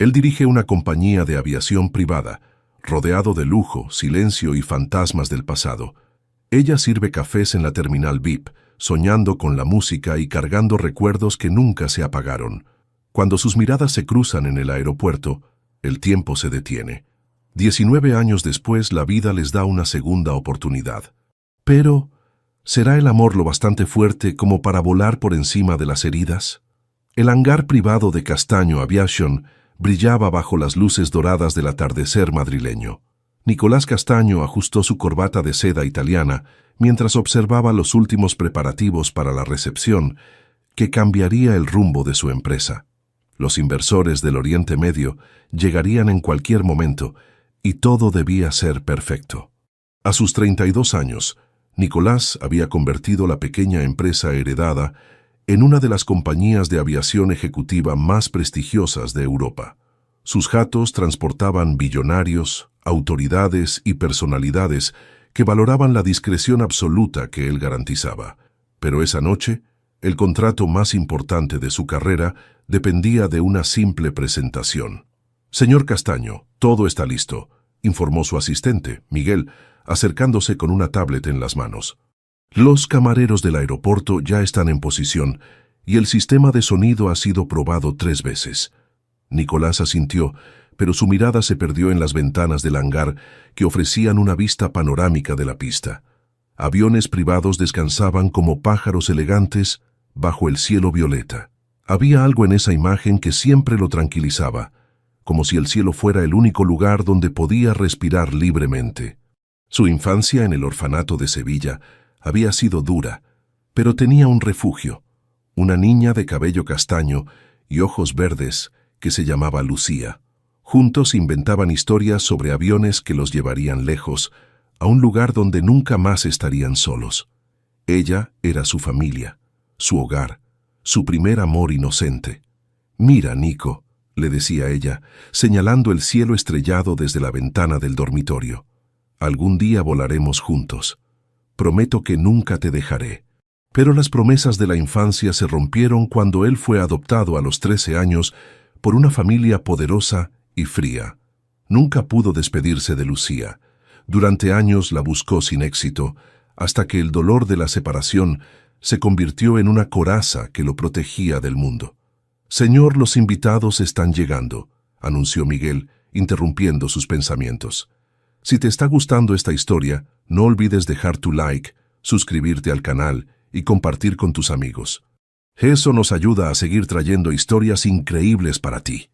Él dirige una compañía de aviación privada, rodeado de lujo, silencio y fantasmas del pasado. Ella sirve cafés en la terminal VIP, soñando con la música y cargando recuerdos que nunca se apagaron. Cuando sus miradas se cruzan en el aeropuerto, el tiempo se detiene. 19 años después, la vida les da una segunda oportunidad. Pero, ¿será el amor lo bastante fuerte como para volar por encima de las heridas? El hangar privado de Castaño Aviation brillaba bajo las luces doradas del atardecer madrileño. Nicolás Castaño ajustó su corbata de seda italiana mientras observaba los últimos preparativos para la recepción que cambiaría el rumbo de su empresa. Los inversores del Oriente Medio llegarían en cualquier momento y todo debía ser perfecto. A sus 32 años, Nicolás había convertido la pequeña empresa heredada en una de las compañías de aviación ejecutiva más prestigiosas de Europa. Sus jatos transportaban billonarios, autoridades y personalidades que valoraban la discreción absoluta que él garantizaba. Pero esa noche, el contrato más importante de su carrera dependía de una simple presentación. «Señor Castaño, todo está listo», informó su asistente, Miguel, acercándose con una tablet en las manos. «Los camareros del aeropuerto ya están en posición y el sistema de sonido ha sido probado 3 veces». Nicolás asintió, pero su mirada se perdió en las ventanas del hangar que ofrecían una vista panorámica de la pista. Aviones privados descansaban como pájaros elegantes bajo el cielo violeta. Había algo en esa imagen que siempre lo tranquilizaba, como si el cielo fuera el único lugar donde podía respirar libremente. Su infancia en el orfanato de Sevilla había sido dura, pero tenía un refugio, una niña de cabello castaño y ojos verdes que se llamaba Lucía. Juntos inventaban historias sobre aviones que los llevarían lejos, a un lugar donde nunca más estarían solos. Ella era su familia, su hogar, su primer amor inocente. «Mira, Nico», le decía ella, señalando el cielo estrellado desde la ventana del dormitorio. «Algún día volaremos juntos. Prometo que nunca te dejaré». Pero las promesas de la infancia se rompieron cuando él fue adoptado a los 13 años por una familia poderosa y fría. Nunca pudo despedirse de Lucía. Durante años la buscó sin éxito, hasta que el dolor de la separación se convirtió en una coraza que lo protegía del mundo. «Señor, los invitados están llegando», anunció Miguel, interrumpiendo sus pensamientos. «Si te está gustando esta historia, no olvides dejar tu like, suscribirte al canal y compartir con tus amigos. Eso nos ayuda a seguir trayendo historias increíbles para ti».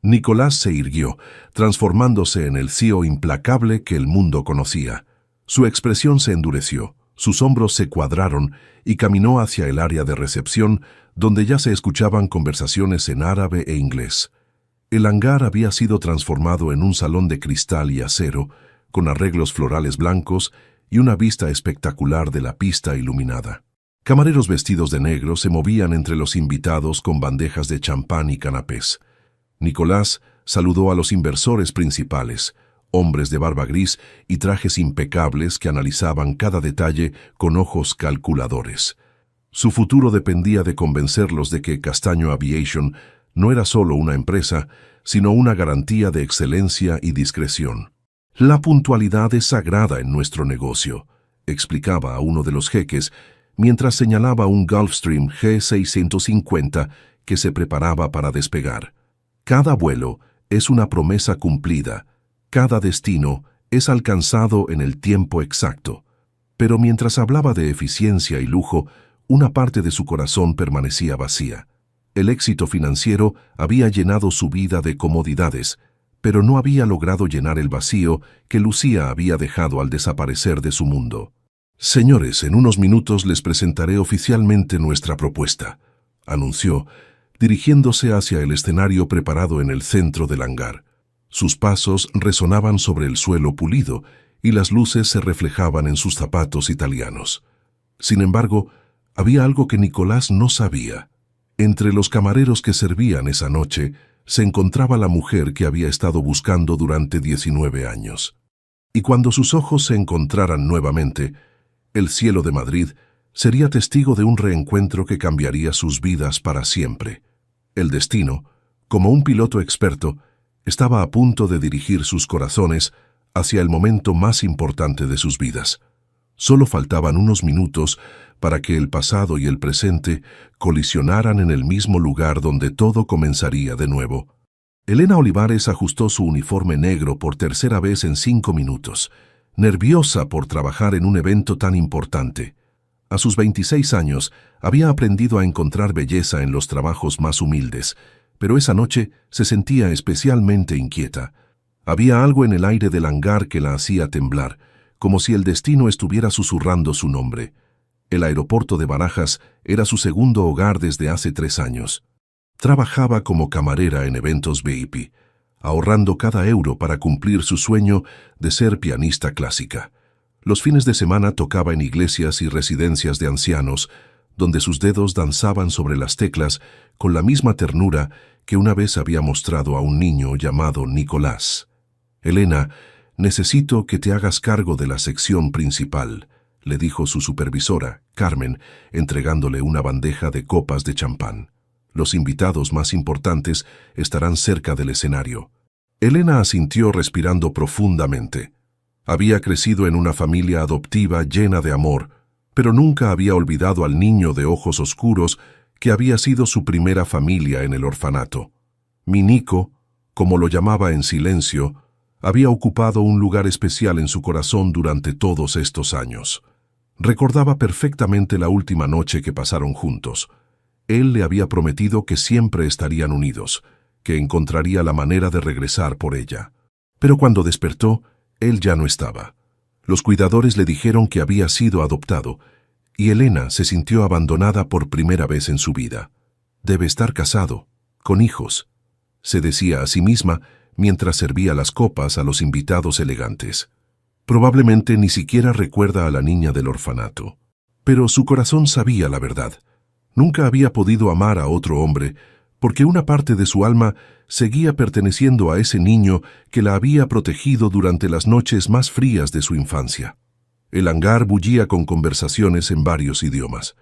Nicolás se irguió, transformándose en el CEO implacable que el mundo conocía. Su expresión se endureció, sus hombros se cuadraron y caminó hacia el área de recepción, donde ya se escuchaban conversaciones en árabe e inglés. El hangar había sido transformado en un salón de cristal y acero, con arreglos florales blancos y una vista espectacular de la pista iluminada. Camareros vestidos de negro se movían entre los invitados con bandejas de champán y canapés. Nicolás saludó a los inversores principales, hombres de barba gris y trajes impecables que analizaban cada detalle con ojos calculadores. Su futuro dependía de convencerlos de que Castaño Aviation no era solo una empresa, sino una garantía de excelencia y discreción. «La puntualidad es sagrada en nuestro negocio», explicaba a uno de los jeques, mientras señalaba un Gulfstream G650 que se preparaba para despegar. «Cada vuelo es una promesa cumplida, cada destino es alcanzado en el tiempo exacto». Pero mientras hablaba de eficiencia y lujo, una parte de su corazón permanecía vacía. El éxito financiero había llenado su vida de comodidades, pero no había logrado llenar el vacío que Lucía había dejado al desaparecer de su mundo. «Señores, en unos minutos les presentaré oficialmente nuestra propuesta», anunció, dirigiéndose hacia el escenario preparado en el centro del hangar. Sus pasos resonaban sobre el suelo pulido y las luces se reflejaban en sus zapatos italianos. Sin embargo, había algo que Nicolás no sabía. Entre los camareros que servían esa noche se encontraba la mujer que había estado buscando durante 19 años. Y cuando sus ojos se encontraran nuevamente, el cielo de Madrid sería testigo de un reencuentro que cambiaría sus vidas para siempre. El destino, como un piloto experto, Estaba a punto de dirigir sus corazones hacia el momento más importante de sus vidas. Solo faltaban unos minutos para que el pasado y el presente colisionaran en el mismo lugar donde todo comenzaría de nuevo. Elena Olivares ajustó su uniforme negro por tercera vez en 5 minutos, nerviosa por trabajar en un evento tan importante. A sus 26 años había aprendido a encontrar belleza en los trabajos más humildes, pero esa noche se sentía especialmente inquieta. Había algo en el aire del hangar que la hacía temblar, como si el destino estuviera susurrando su nombre. El aeropuerto de Barajas era su segundo hogar desde hace 3 años. Trabajaba como camarera en eventos VIP, ahorrando cada euro para cumplir su sueño de ser pianista clásica. Los fines de semana tocaba en iglesias y residencias de ancianos, donde sus dedos danzaban sobre las teclas con la misma ternura que una vez había mostrado a un niño llamado Nicolás. «Elena, necesito que te hagas cargo de la sección principal», le dijo su supervisora, Carmen, entregándole una bandeja de copas de champán. «Los invitados más importantes estarán cerca del escenario». Elena asintió respirando profundamente. Había crecido en una familia adoptiva llena de amor, pero nunca había olvidado al niño de ojos oscuros que había sido su primera familia en el orfanato. Mi Nico, como lo llamaba en silencio, había ocupado un lugar especial en su corazón durante todos estos años. Recordaba perfectamente la última noche que pasaron juntos. Él le había prometido que siempre estarían unidos, que encontraría la manera de regresar por ella. Pero cuando despertó, él ya no estaba. Los cuidadores le dijeron que había sido adoptado, y Elena se sintió abandonada por primera vez en su vida. «Debe estar casado, con hijos», se decía a sí misma mientras servía las copas a los invitados elegantes. Probablemente ni siquiera recuerda a la niña del orfanato. Pero su corazón sabía la verdad. Nunca había podido amar a otro hombre, porque una parte de su alma seguía perteneciendo a ese niño que la había protegido durante las noches más frías de su infancia. El hangar bullía con conversaciones en varios idiomas.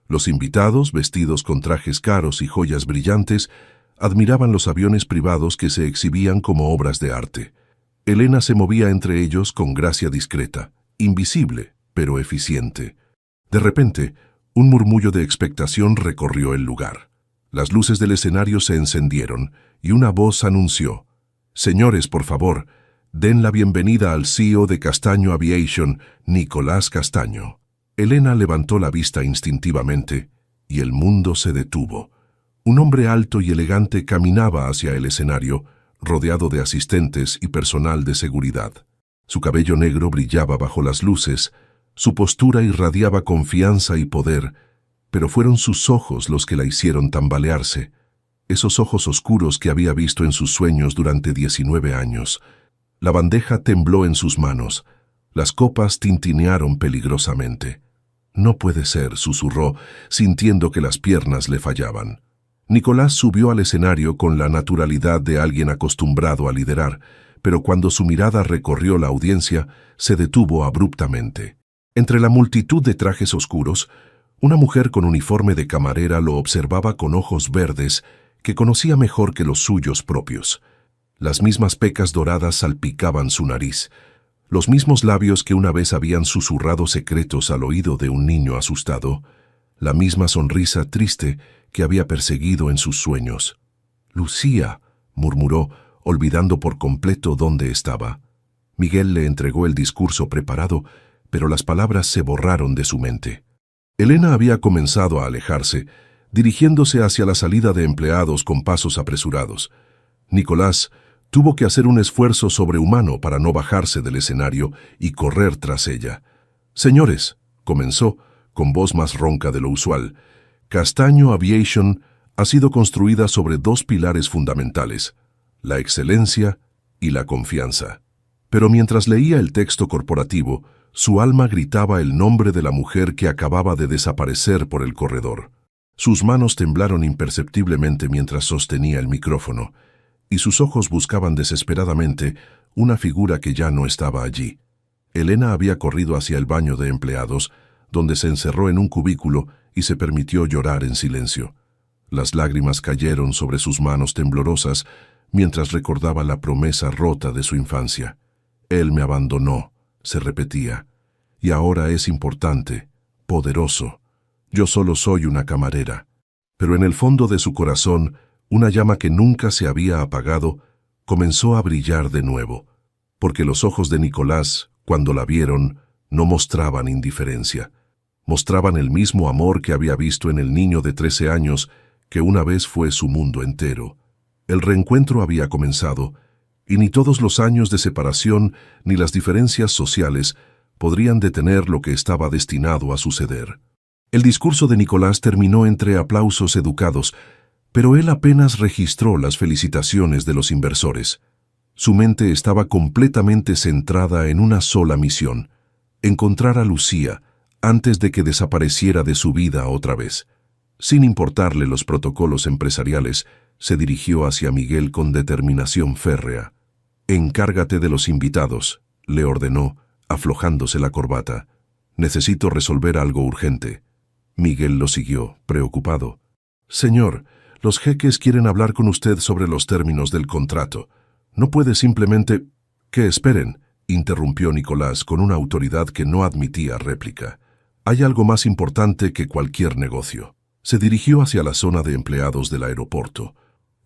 Los invitados, vestidos con trajes caros y joyas brillantes, admiraban los aviones privados que se exhibían como obras de arte. Elena se movía entre ellos con gracia discreta, invisible, pero eficiente. De repente, un murmullo de expectación recorrió el lugar. Las luces del escenario se encendieron y una voz anunció: «Señores, por favor, den la bienvenida al CEO de Castaño Aviation, Nicolás Castaño». Elena levantó la vista instintivamente y el mundo se detuvo. Un hombre alto y elegante caminaba hacia el escenario, rodeado de asistentes y personal de seguridad. Su cabello negro brillaba bajo las luces, su postura irradiaba confianza y poder, pero fueron sus ojos los que la hicieron tambalearse, esos ojos oscuros que había visto en sus sueños durante 19 años. La bandeja tembló en sus manos, las copas tintinearon peligrosamente. «No puede ser», susurró, sintiendo que las piernas le fallaban. Nicolás subió al escenario con la naturalidad de alguien acostumbrado a liderar, pero cuando su mirada recorrió la audiencia, se detuvo abruptamente. Entre la multitud de trajes oscuros, una mujer con uniforme de camarera lo observaba con ojos verdes que conocía mejor que los suyos propios. Las mismas pecas doradas salpicaban su nariz, los mismos labios que una vez habían susurrado secretos al oído de un niño asustado, la misma sonrisa triste que había perseguido en sus sueños. «Lucía», murmuró, olvidando por completo dónde estaba. Miguel le entregó el discurso preparado, pero las palabras se borraron de su mente. Elena había comenzado a alejarse, dirigiéndose hacia la salida de empleados con pasos apresurados. Nicolás tuvo que hacer un esfuerzo sobrehumano para no bajarse del escenario y correr tras ella. «Señores», comenzó, con voz más ronca de lo usual, «Castaño Aviation ha sido construida sobre 2 pilares fundamentales, la excelencia y la confianza». Pero mientras leía el texto corporativo, su alma gritaba el nombre de la mujer que acababa de desaparecer por el corredor. Sus manos temblaron imperceptiblemente mientras sostenía el micrófono, y sus ojos buscaban desesperadamente una figura que ya no estaba allí. Elena había corrido hacia el baño de empleados, donde se encerró en un cubículo y se permitió llorar en silencio. Las lágrimas cayeron sobre sus manos temblorosas, mientras recordaba la promesa rota de su infancia. Él me abandonó, se repetía, y ahora es importante, poderoso. Yo solo soy una camarera. Pero en el fondo de su corazón, una llama que nunca se había apagado comenzó a brillar de nuevo, porque los ojos de Nicolás, cuando la vieron, no mostraban indiferencia. Mostraban el mismo amor que había visto en el niño de 13 años, que una vez fue su mundo entero. El reencuentro había comenzado, y ni todos los años de separación ni las diferencias sociales podrían detener lo que estaba destinado a suceder. El discurso de Nicolás terminó entre aplausos educados, pero él apenas registró las felicitaciones de los inversores. Su mente estaba completamente centrada en una sola misión: encontrar a Lucía antes de que desapareciera de su vida otra vez. Sin importarle los protocolos empresariales, se dirigió hacia Miguel con determinación férrea. «Encárgate de los invitados», le ordenó, aflojándose la corbata. «Necesito resolver algo urgente». Miguel lo siguió, preocupado. «Señor, los jeques quieren hablar con usted sobre los términos del contrato. No puede simplemente...» «Que esperen», interrumpió Nicolás con una autoridad que no admitía réplica. «Hay algo más importante que cualquier negocio». Se dirigió hacia la zona de empleados del aeropuerto,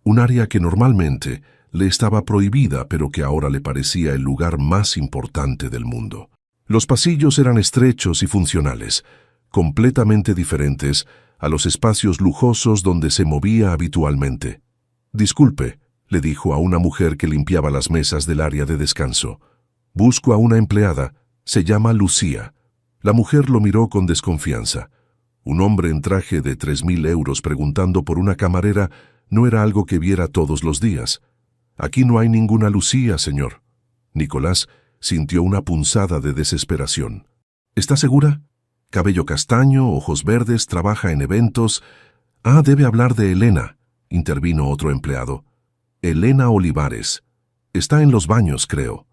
un área que normalmente le estaba prohibida, pero que ahora le parecía el lugar más importante del mundo. Los pasillos eran estrechos y funcionales, completamente diferentes a los espacios lujosos donde se movía habitualmente. «Disculpe», le dijo a una mujer que limpiaba las mesas del área de descanso. «Busco a una empleada. Se llama Lucía». La mujer lo miró con desconfianza. Un hombre en traje de 3.000 euros preguntando por una camarera no era algo que viera todos los días. «Aquí no hay ninguna Lucía, señor». Nicolás sintió una punzada de desesperación. «¿Está segura? Cabello castaño, ojos verdes, trabaja en eventos...» «Ah, debe hablar de Elena», intervino otro empleado. «Elena Olivares. Está en los baños, creo».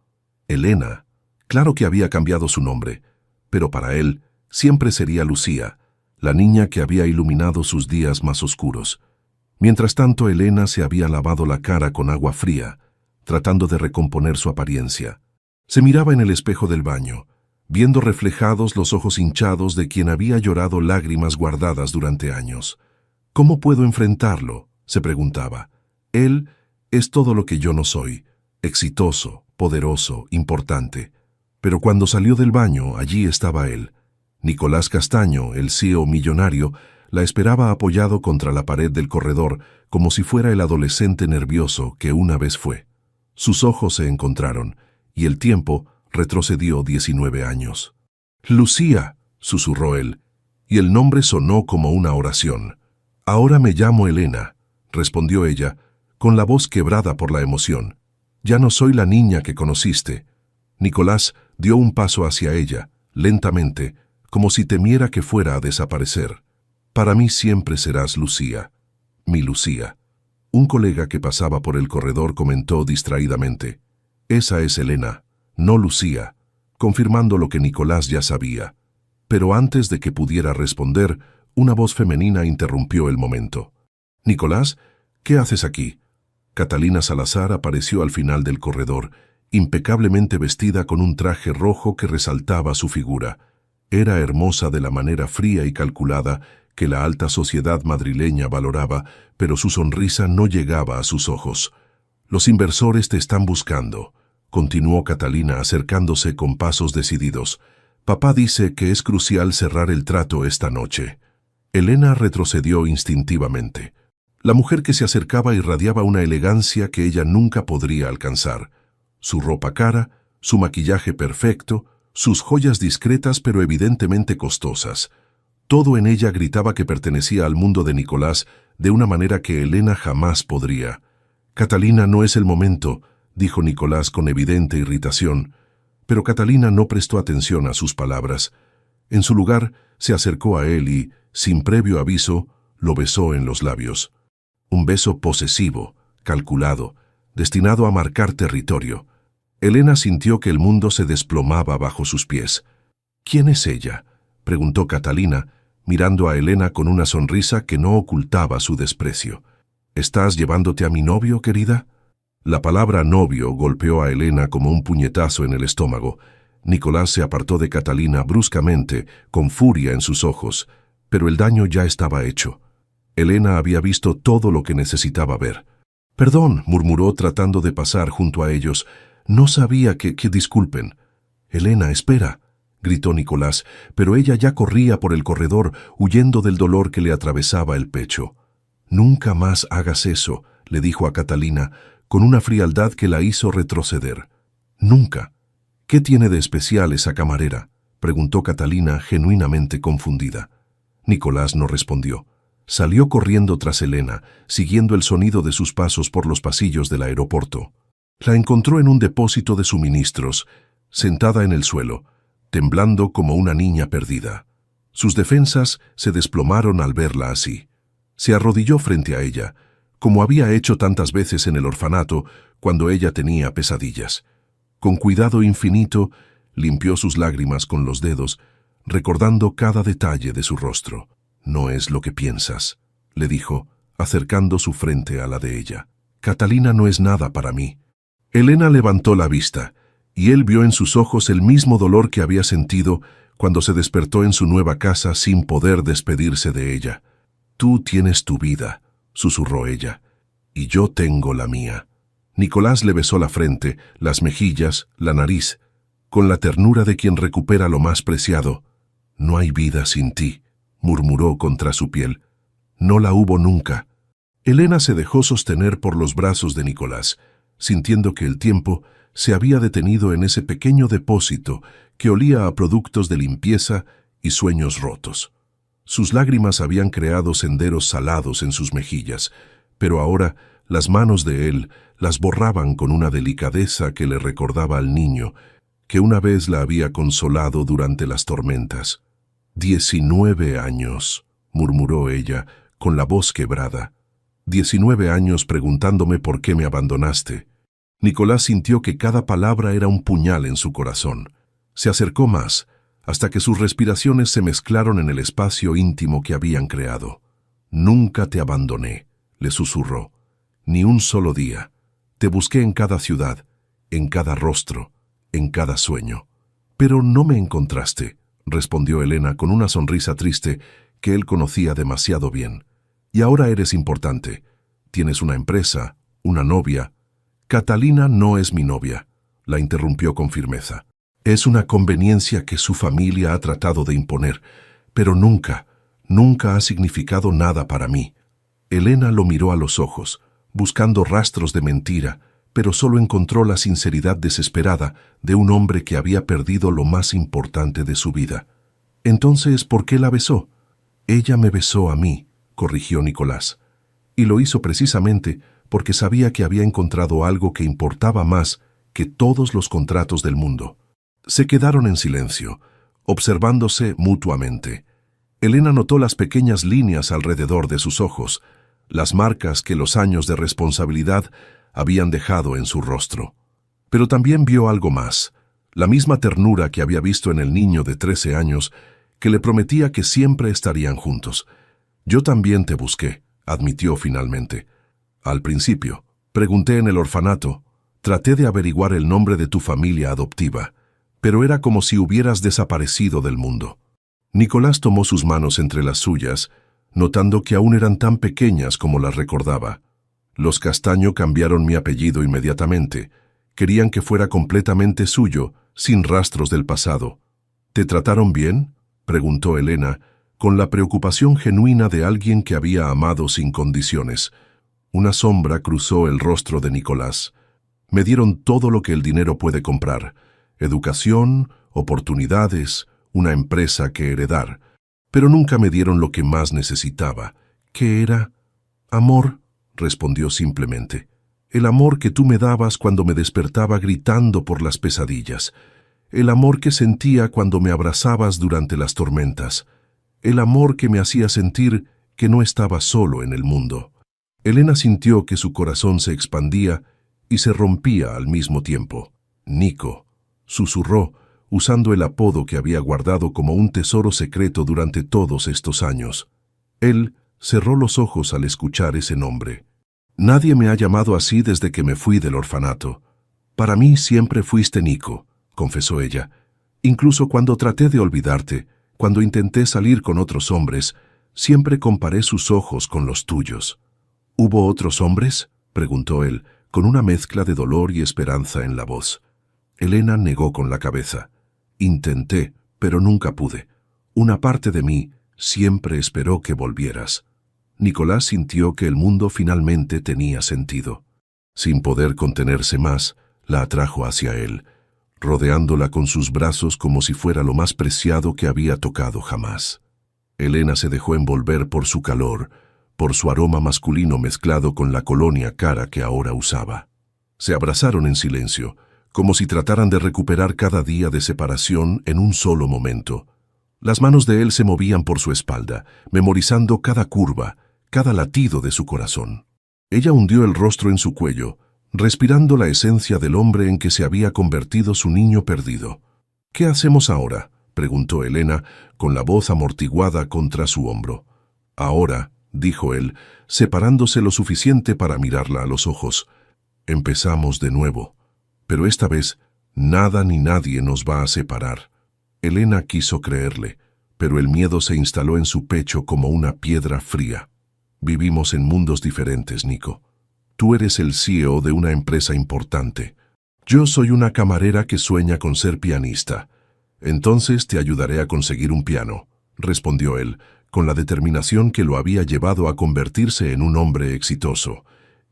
Elena. Claro que había cambiado su nombre, pero para él siempre sería Lucía, la niña que había iluminado sus días más oscuros. Mientras tanto, Elena se había lavado la cara con agua fría, tratando de recomponer su apariencia. Se miraba en el espejo del baño, viendo reflejados los ojos hinchados de quien había llorado lágrimas guardadas durante años. «¿Cómo puedo enfrentarlo?», se preguntaba. «Él es todo lo que yo no soy, exitoso, poderoso, importante». Pero cuando salió del baño, allí estaba él. Nicolás Castaño, el CEO millonario, la esperaba apoyado contra la pared del corredor, como si fuera el adolescente nervioso que una vez fue. Sus ojos se encontraron, y el tiempo retrocedió 19 años. «Lucía», susurró él, y el nombre sonó como una oración. «Ahora me llamo Elena», respondió ella, con la voz quebrada por la emoción. «Ya no soy la niña que conociste». Nicolás dio un paso hacia ella, lentamente, como si temiera que fuera a desaparecer. «Para mí siempre serás Lucía, mi Lucía». Un colega que pasaba por el corredor comentó distraídamente: «Esa es Elena, no Lucía», confirmando lo que Nicolás ya sabía. Pero antes de que pudiera responder, una voz femenina interrumpió el momento. «Nicolás, ¿qué haces aquí?». Catalina Salazar apareció al final del corredor, impecablemente vestida con un traje rojo que resaltaba su figura. Era hermosa de la manera fría y calculada que la alta sociedad madrileña valoraba, pero su sonrisa no llegaba a sus ojos. «Los inversores te están buscando», continuó Catalina acercándose con pasos decididos. «Papá dice que es crucial cerrar el trato esta noche». Elena retrocedió instintivamente. La mujer que se acercaba irradiaba una elegancia que ella nunca podría alcanzar. Su ropa cara, su maquillaje perfecto, sus joyas discretas pero evidentemente costosas. Todo en ella gritaba que pertenecía al mundo de Nicolás de una manera que Elena jamás podría. «Catalina, no es el momento», dijo Nicolás con evidente irritación. Pero Catalina no prestó atención a sus palabras. En su lugar, se acercó a él y, sin previo aviso, lo besó en los labios. Un beso posesivo, calculado, destinado a marcar territorio. Elena sintió que el mundo se desplomaba bajo sus pies. «¿Quién es ella?», preguntó Catalina, mirando a Elena con una sonrisa que no ocultaba su desprecio. «¿Estás llevándote a mi novio, querida?». La palabra novio golpeó a Elena como un puñetazo en el estómago. Nicolás se apartó de Catalina bruscamente, con furia en sus ojos, pero el daño ya estaba hecho. Elena había visto todo lo que necesitaba ver. «Perdón», murmuró tratando de pasar junto a ellos. «No sabía que disculpen». «Elena, espera», gritó Nicolás, pero ella ya corría por el corredor, huyendo del dolor que le atravesaba el pecho. «Nunca más hagas eso», le dijo a Catalina, con una frialdad que la hizo retroceder. «Nunca». «¿Qué tiene de especial esa camarera?», preguntó Catalina, genuinamente confundida. Nicolás no respondió. Salió corriendo tras Elena, siguiendo el sonido de sus pasos por los pasillos del aeropuerto. La encontró en un depósito de suministros, sentada en el suelo, temblando como una niña perdida. Sus defensas se desplomaron al verla así. Se arrodilló frente a ella, como había hecho tantas veces en el orfanato cuando ella tenía pesadillas. Con cuidado infinito, limpió sus lágrimas con los dedos, recordando cada detalle de su rostro. «No es lo que piensas», le dijo, acercando su frente a la de ella. «Catalina no es nada para mí». Elena levantó la vista, y él vio en sus ojos el mismo dolor que había sentido cuando se despertó en su nueva casa sin poder despedirse de ella. «Tú tienes tu vida», susurró ella, «y yo tengo la mía». Nicolás le besó la frente, las mejillas, la nariz, con la ternura de quien recupera lo más preciado. «No hay vida sin ti», murmuró contra su piel. «No la hubo nunca». Elena se dejó sostener por los brazos de Nicolás, sintiendo que el tiempo se había detenido en ese pequeño depósito que olía a productos de limpieza y sueños rotos. Sus lágrimas habían creado senderos salados en sus mejillas, pero ahora las manos de él las borraban con una delicadeza que le recordaba al niño, que una vez la había consolado durante las tormentas. «19 años», murmuró ella, con la voz quebrada. «19 años preguntándome por qué me abandonaste». Nicolás sintió que cada palabra era un puñal en su corazón. Se acercó más, hasta que sus respiraciones se mezclaron en el espacio íntimo que habían creado. «Nunca te abandoné», le susurró. «Ni un solo día. Te busqué en cada ciudad, en cada rostro, en cada sueño. Pero no me encontraste», respondió Elena con una sonrisa triste que él conocía demasiado bien. «Y ahora eres importante. Tienes una empresa, una novia». «Catalina no es mi novia», la interrumpió con firmeza. «Es una conveniencia que su familia ha tratado de imponer, pero nunca ha significado nada para mí». Elena lo miró a los ojos, buscando rastros de mentira, pero solo encontró la sinceridad desesperada de un hombre que había perdido lo más importante de su vida. «Entonces, ¿por qué la besó?» «Ella me besó a mí», corrigió Nicolás. «Y lo hizo precisamente porque sabía que había encontrado algo que importaba más que todos los contratos del mundo». Se quedaron en silencio, observándose mutuamente. Elena notó las pequeñas líneas alrededor de sus ojos, las marcas que los años de responsabilidad habían dejado en su rostro. Pero también vio algo más, la misma ternura que había visto en el niño de 13 años, que le prometía que siempre estarían juntos. «Yo también te busqué», admitió finalmente. «Al principio, pregunté en el orfanato, traté de averiguar el nombre de tu familia adoptiva, pero era como si hubieras desaparecido del mundo». Nicolás tomó sus manos entre las suyas, notando que aún eran tan pequeñas como las recordaba. «Los Castaño cambiaron mi apellido inmediatamente. Querían que fuera completamente suyo, sin rastros del pasado». «¿Te trataron bien?», preguntó Elena, con la preocupación genuina de alguien que había amado sin condiciones. Una sombra cruzó el rostro de Nicolás. «Me dieron todo lo que el dinero puede comprar: educación, oportunidades, una empresa que heredar. Pero nunca me dieron lo que más necesitaba. ¿Qué era?» «Amor», respondió simplemente. «El amor que tú me dabas cuando me despertaba gritando por las pesadillas. El amor que sentía cuando me abrazabas durante las tormentas. El amor que me hacía sentir que no estaba solo en el mundo». Elena sintió que su corazón se expandía y se rompía al mismo tiempo. «Nico», susurró, usando el apodo que había guardado como un tesoro secreto durante todos estos años. Él cerró los ojos al escuchar ese nombre. Nadie me ha llamado así desde que me fui del orfanato. Para mí siempre fuiste Nico, confesó ella. Incluso cuando traté de olvidarte, cuando intenté salir con otros hombres, siempre comparé sus ojos con los tuyos. ¿Hubo otros hombres?, preguntó él, con una mezcla de dolor y esperanza en la voz. Elena negó con la cabeza. Intenté, pero nunca pude. Una parte de mí siempre esperó que volvieras. Nicolás sintió que el mundo finalmente tenía sentido. Sin poder contenerse más, la atrajo hacia él, rodeándola con sus brazos como si fuera lo más preciado que había tocado jamás. Elena se dejó envolver por su calor, por su aroma masculino mezclado con la colonia cara que ahora usaba. Se abrazaron en silencio, como si trataran de recuperar cada día de separación en un solo momento. Las manos de él se movían por su espalda, memorizando cada curva, cada latido de su corazón. Ella hundió el rostro en su cuello, respirando la esencia del hombre en que se había convertido su niño perdido. «¿Qué hacemos ahora?», preguntó Elena, con la voz amortiguada contra su hombro. «Ahora», dijo él, separándose lo suficiente para mirarla a los ojos, «empezamos de nuevo. Pero esta vez, nada ni nadie nos va a separar». Elena quiso creerle, pero el miedo se instaló en su pecho como una piedra fría. «Vivimos en mundos diferentes, Nico. Tú eres el CEO de una empresa importante. Yo soy una camarera que sueña con ser pianista. Entonces te ayudaré a conseguir un piano», respondió él, con la determinación que lo había llevado a convertirse en un hombre exitoso.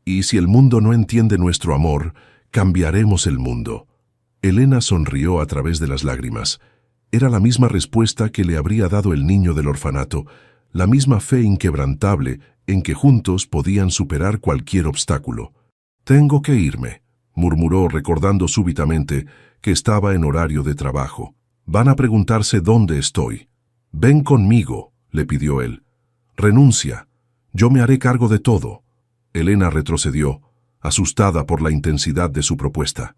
«Y si el mundo no entiende nuestro amor, cambiaremos el mundo». Elena sonrió a través de las lágrimas. Era la misma respuesta que le habría dado el niño del orfanato, la misma fe inquebrantable en que juntos podían superar cualquier obstáculo. «Tengo que irme», murmuró recordando súbitamente que estaba en horario de trabajo. «Van a preguntarse dónde estoy». «Ven conmigo», le pidió él. «Renuncia. Yo me haré cargo de todo». Elena retrocedió, asustada por la intensidad de su propuesta.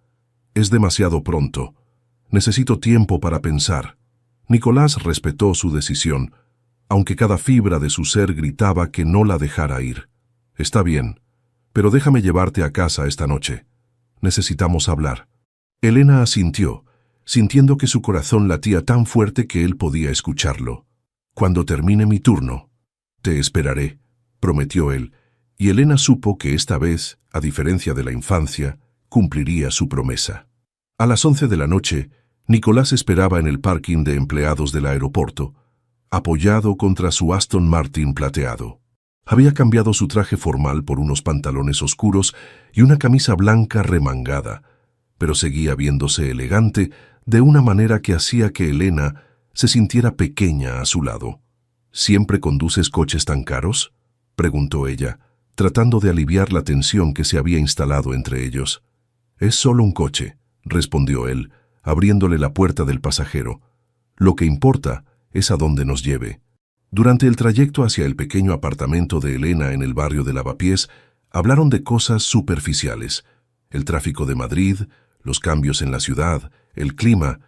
«Es demasiado pronto. Necesito tiempo para pensar». Nicolás respetó su decisión, aunque cada fibra de su ser gritaba que no la dejara ir. «Está bien, pero déjame llevarte a casa esta noche. Necesitamos hablar». Elena asintió, sintiendo que su corazón latía tan fuerte que él podía escucharlo. «Cuando termine mi turno, te esperaré», prometió él, y Elena supo que esta vez, a diferencia de la infancia, cumpliría su promesa. A las 11 de la noche, Nicolás esperaba en el parking de empleados del aeropuerto, apoyado contra su Aston Martin plateado. Había cambiado su traje formal por unos pantalones oscuros y una camisa blanca remangada, pero seguía viéndose elegante de una manera que hacía que Elena se sintiera pequeña a su lado. «¿Siempre conduces coches tan caros?», preguntó ella, tratando de aliviar la tensión que se había instalado entre ellos. «Es solo un coche», respondió él, abriéndole la puerta del pasajero. «Lo que importa es a dónde nos lleve». Durante el trayecto hacia el pequeño apartamento de Elena en el barrio de Lavapiés, hablaron de cosas superficiales: el tráfico de Madrid, los cambios en la ciudad, el clima,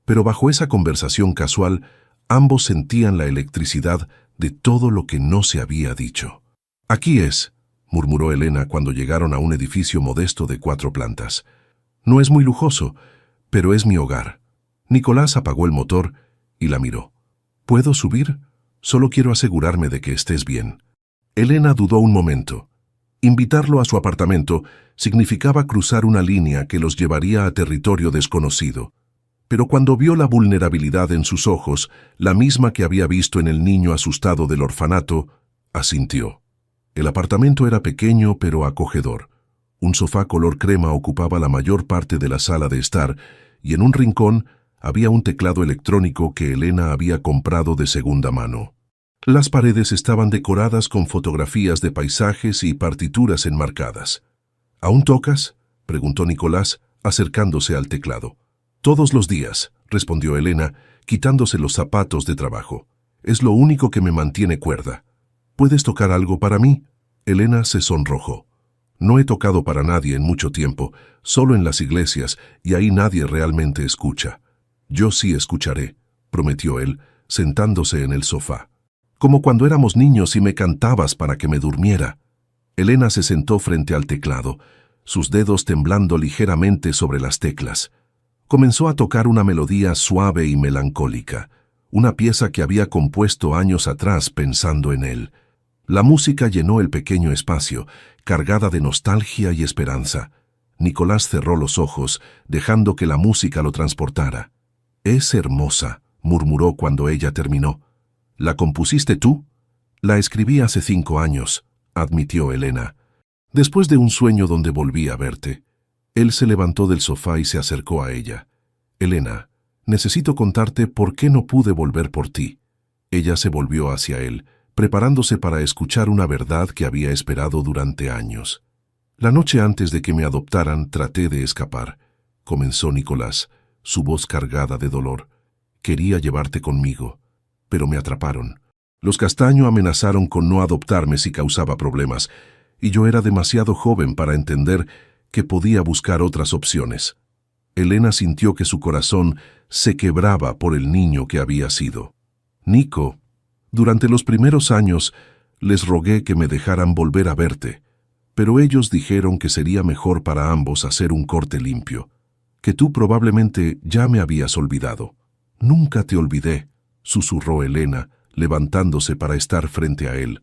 pero bajo esa conversación casual, ambos sentían la electricidad de todo lo que no se había dicho. «Aquí es», murmuró Elena cuando llegaron a un edificio modesto de 4 plantas. «No es muy lujoso, pero es mi hogar». Nicolás apagó el motor y la miró. «¿Puedo subir? Solo quiero asegurarme de que estés bien». Elena dudó un momento. Invitarlo a su apartamento significaba cruzar una línea que los llevaría a territorio desconocido. Pero cuando vio la vulnerabilidad en sus ojos, la misma que había visto en el niño asustado del orfanato, asintió. El apartamento era pequeño pero acogedor. Un sofá color crema ocupaba la mayor parte de la sala de estar, y en un rincón había un teclado electrónico que Elena había comprado de segunda mano. Las paredes estaban decoradas con fotografías de paisajes y partituras enmarcadas. «¿Aún tocas?», preguntó Nicolás, acercándose al teclado. «Todos los días», respondió Elena, quitándose los zapatos de trabajo. «Es lo único que me mantiene cuerda». «¿Puedes tocar algo para mí?». Elena se sonrojó. «No he tocado para nadie en mucho tiempo, solo en las iglesias, y ahí nadie realmente escucha». «Yo sí escucharé», prometió él, sentándose en el sofá. «Como cuando éramos niños y me cantabas para que me durmiera». Elena se sentó frente al teclado, sus dedos temblando ligeramente sobre las teclas. Comenzó a tocar una melodía suave y melancólica, una pieza que había compuesto años atrás pensando en él. La música llenó el pequeño espacio, cargada de nostalgia y esperanza. Nicolás cerró los ojos, dejando que la música lo transportara. «Es hermosa», murmuró cuando ella terminó. «¿La compusiste tú?» «La escribí hace 5 años», admitió Elena. «Después de un sueño donde volví a verte». Él se levantó del sofá y se acercó a ella. «Elena, necesito contarte por qué no pude volver por ti». Ella se volvió hacia él, preparándose para escuchar una verdad que había esperado durante años. «La noche antes de que me adoptaran traté de escapar», comenzó Nicolás, su voz cargada de dolor. «Quería llevarte conmigo, pero me atraparon. Los Castaño amenazaron con no adoptarme si causaba problemas, y yo era demasiado joven para entender que podía buscar otras opciones». Elena sintió que su corazón se quebraba por el niño que había sido. «Nico, durante los primeros años les rogué que me dejaran volver a verte, pero ellos dijeron que sería mejor para ambos hacer un corte limpio, que tú probablemente ya me habías olvidado». «Nunca te olvidé», susurró Elena, levantándose para estar frente a él.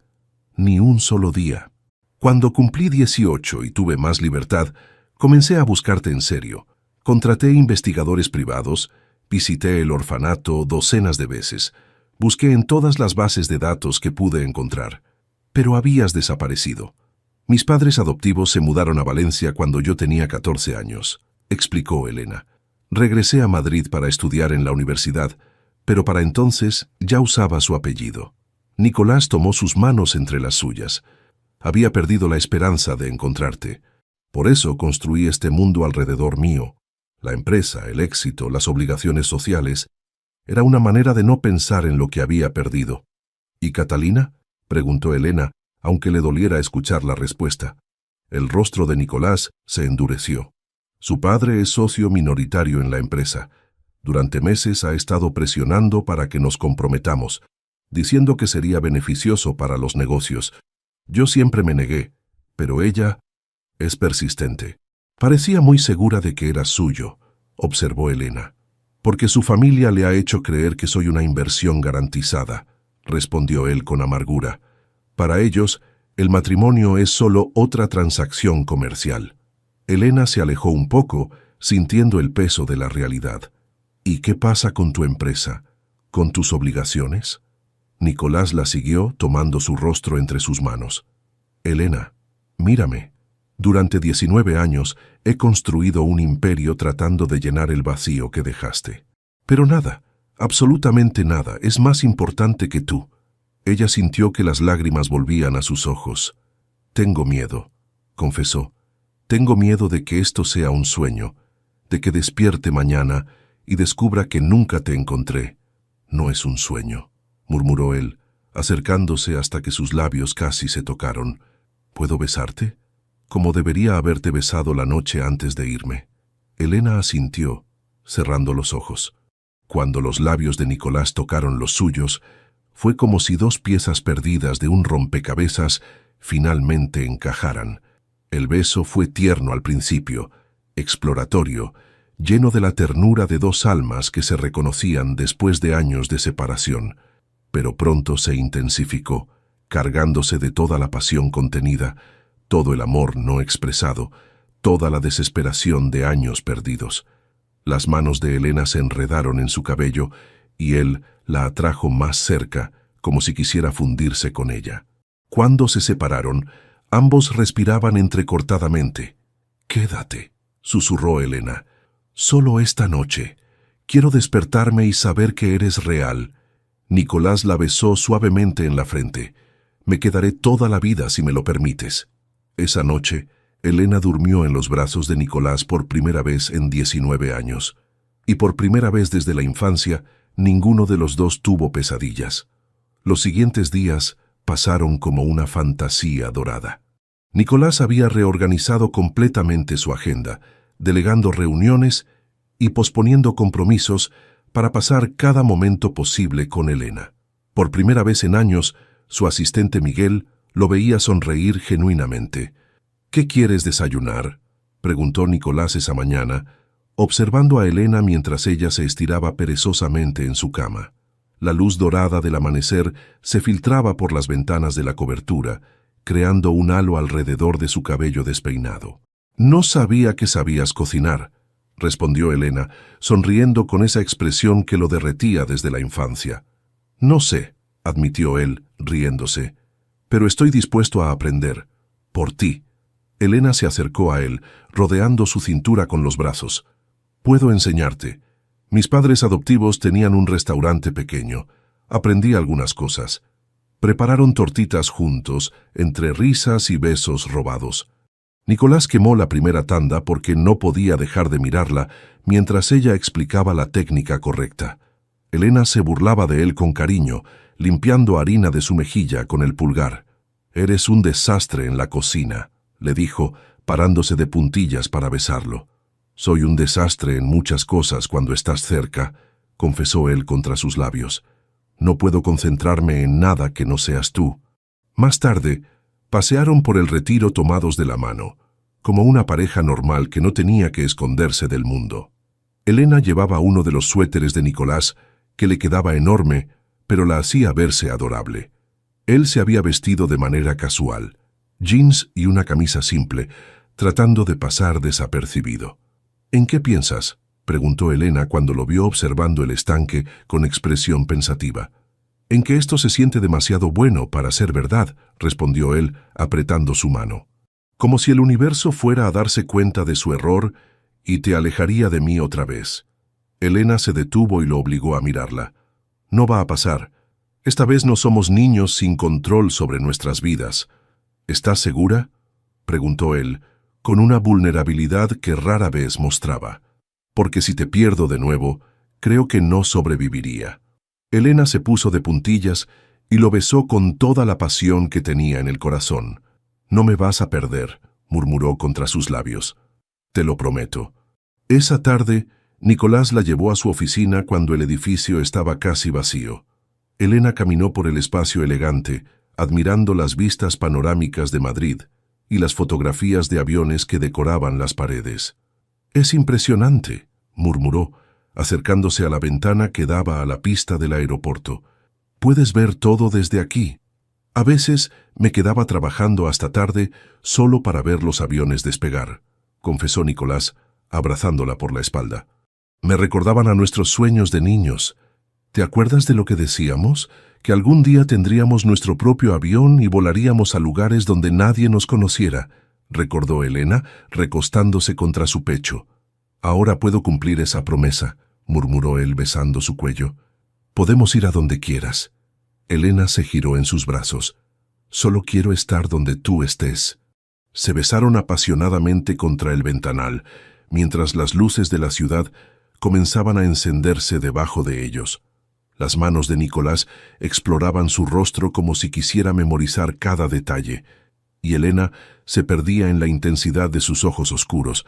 «Ni un solo día. Cuando cumplí 18 y tuve más libertad, comencé a buscarte en serio. Contraté investigadores privados, visité el orfanato docenas de veces, busqué en todas las bases de datos que pude encontrar, pero habías desaparecido. Mis padres adoptivos se mudaron a Valencia cuando yo tenía 14 años», explicó Elena. «Regresé a Madrid para estudiar en la universidad, pero para entonces ya usaba su apellido». Nicolás tomó sus manos entre las suyas. «Había perdido la esperanza de encontrarte. Por eso construí este mundo alrededor mío. La empresa, el éxito, las obligaciones sociales. Era una manera de no pensar en lo que había perdido». «¿Y Catalina?», preguntó Elena, aunque le doliera escuchar la respuesta. El rostro de Nicolás se endureció. «Su padre es socio minoritario en la empresa. Durante meses ha estado presionando para que nos comprometamos, diciendo que sería beneficioso para los negocios. Yo siempre me negué, pero ella es persistente». «Parecía muy segura de que era suyo», observó Elena. «Porque su familia le ha hecho creer que soy una inversión garantizada», respondió él con amargura. «Para ellos, el matrimonio es solo otra transacción comercial». Elena se alejó un poco, sintiendo el peso de la realidad. «¿Y qué pasa con tu empresa? ¿Con tus obligaciones?». Nicolás la siguió, tomando su rostro entre sus manos. «Elena, mírame. Durante 19 años he construido un imperio tratando de llenar el vacío que dejaste. Pero nada, absolutamente nada, es más importante que tú». Ella sintió que las lágrimas volvían a sus ojos. «Tengo miedo», confesó. «Tengo miedo de que esto sea un sueño, de que despierte mañana y descubra que nunca te encontré». «No es un sueño», murmuró él, acercándose hasta que sus labios casi se tocaron. «¿Puedo besarte? Como debería haberte besado la noche antes de irme». Elena asintió, cerrando los ojos. Cuando los labios de Nicolás tocaron los suyos, fue como si 2 piezas perdidas de un rompecabezas finalmente encajaran. El beso fue tierno al principio, exploratorio, lleno de la ternura de 2 almas que se reconocían después de años de separación, pero pronto se intensificó, cargándose de toda la pasión contenida, todo el amor no expresado, toda la desesperación de años perdidos. Las manos de Elena se enredaron en su cabello y él la atrajo más cerca, como si quisiera fundirse con ella. Cuando se separaron, ambos respiraban entrecortadamente. «Quédate», susurró Elena. «Solo esta noche. Quiero despertarme y saber que eres real». Nicolás la besó suavemente en la frente. «Me quedaré toda la vida si me lo permites». Esa noche, Elena durmió en los brazos de Nicolás por primera vez en 19 años. Y por primera vez desde la infancia, ninguno de los dos tuvo pesadillas. Los siguientes días pasaron como una fantasía dorada. Nicolás había reorganizado completamente su agenda, delegando reuniones y posponiendo compromisos para pasar cada momento posible con Elena. Por primera vez en años, su asistente Miguel, Lo veía sonreír genuinamente. «¿Qué quieres desayunar?», preguntó Nicolás esa mañana, observando a Elena mientras ella se estiraba perezosamente en su cama. La luz dorada del amanecer se filtraba por las ventanas de la cobertura, creando un halo alrededor de su cabello despeinado. «No sabía que sabías cocinar», respondió Elena, sonriendo con esa expresión que lo derretía desde la infancia. «No sé», admitió él, riéndose, «pero estoy dispuesto a aprender. Por ti». Elena se acercó a él, rodeando su cintura con los brazos. «Puedo enseñarte. Mis padres adoptivos tenían un restaurante pequeño. Aprendí algunas cosas. Prepararon tortitas juntos, entre risas y besos robados». Nicolás quemó la primera tanda porque no podía dejar de mirarla mientras ella explicaba la técnica correcta. Elena se burlaba de él con cariño, limpiando harina de su mejilla con el pulgar. «Eres un desastre en la cocina», le dijo, parándose de puntillas para besarlo. «Soy un desastre en muchas cosas cuando estás cerca», confesó él contra sus labios. «No puedo concentrarme en nada que no seas tú». Más tarde, pasearon por el retiro tomados de la mano, como una pareja normal que no tenía que esconderse del mundo. Elena llevaba uno de los suéteres de Nicolás, que le quedaba enorme, pero la hacía verse adorable. Él se había vestido de manera casual, jeans y una camisa simple, tratando de pasar desapercibido. «¿En qué piensas?», preguntó Elena cuando lo vio observando el estanque con expresión pensativa. «En que esto se siente demasiado bueno para ser verdad», respondió él, apretando su mano. «Como si el universo fuera a darse cuenta de su error y te alejaría de mí otra vez». Elena se detuvo y lo obligó a mirarla. «No va a pasar. Esta vez no somos niños sin control sobre nuestras vidas». «¿Estás segura?», preguntó él, con una vulnerabilidad que rara vez mostraba. «Porque si te pierdo de nuevo, creo que no sobreviviría». Elena se puso de puntillas y lo besó con toda la pasión que tenía en el corazón. «No me vas a perder», murmuró contra sus labios. «Te lo prometo». Esa tarde, Nicolás la llevó a su oficina cuando el edificio estaba casi vacío. Elena caminó por el espacio elegante, admirando las vistas panorámicas de Madrid y las fotografías de aviones que decoraban las paredes. «Es impresionante», murmuró, acercándose a la ventana que daba a la pista del aeropuerto. «Puedes ver todo desde aquí». A veces me quedaba trabajando hasta tarde solo para ver los aviones despegar, confesó Nicolás, abrazándola por la espalda. «Me recordaban a nuestros sueños de niños. ¿Te acuerdas de lo que decíamos? Que algún día tendríamos nuestro propio avión y volaríamos a lugares donde nadie nos conociera», recordó Elena, recostándose contra su pecho. «Ahora puedo cumplir esa promesa», murmuró él besando su cuello. «Podemos ir a donde quieras». Elena se giró en sus brazos. «Solo quiero estar donde tú estés». Se besaron apasionadamente contra el ventanal, mientras las luces de la ciudad comenzaban a encenderse debajo de ellos. Las manos de Nicolás exploraban su rostro como si quisiera memorizar cada detalle, y Elena se perdía en la intensidad de sus ojos oscuros,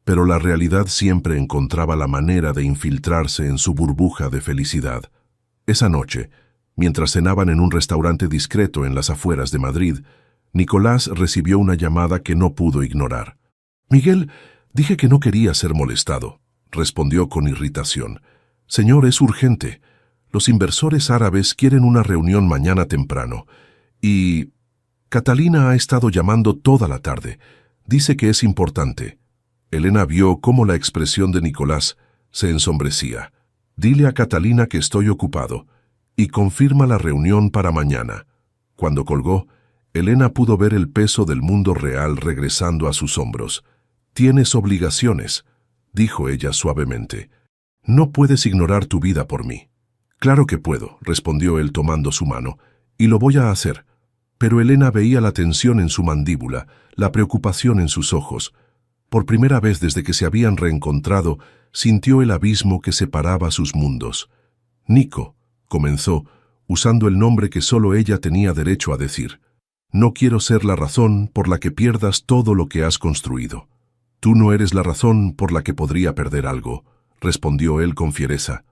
pero la realidad siempre encontraba la manera de infiltrarse en su burbuja de felicidad. Esa noche, mientras cenaban en un restaurante discreto en las afueras de Madrid, Nicolás recibió una llamada que no pudo ignorar. «Miguel, dije que no quería ser molestado», respondió con irritación. «Señor, es urgente. Los inversores árabes quieren una reunión mañana temprano. Y Catalina ha estado llamando toda la tarde. Dice que es importante». Elena vio cómo la expresión de Nicolás se ensombrecía. «Dile a Catalina que estoy ocupado y confirma la reunión para mañana». Cuando colgó, Elena pudo ver el peso del mundo real regresando a sus hombros. «Tienes obligaciones», dijo ella suavemente. «No puedes ignorar tu vida por mí». «Claro que puedo», respondió él tomando su mano, «y lo voy a hacer». Pero Elena veía la tensión en su mandíbula, la preocupación en sus ojos. Por primera vez desde que se habían reencontrado, sintió el abismo que separaba sus mundos. «Nico», comenzó, usando el nombre que solo ella tenía derecho a decir. «No quiero ser la razón por la que pierdas todo lo que has construido». «Tú no eres la razón por la que podría perder algo», respondió él con fiereza.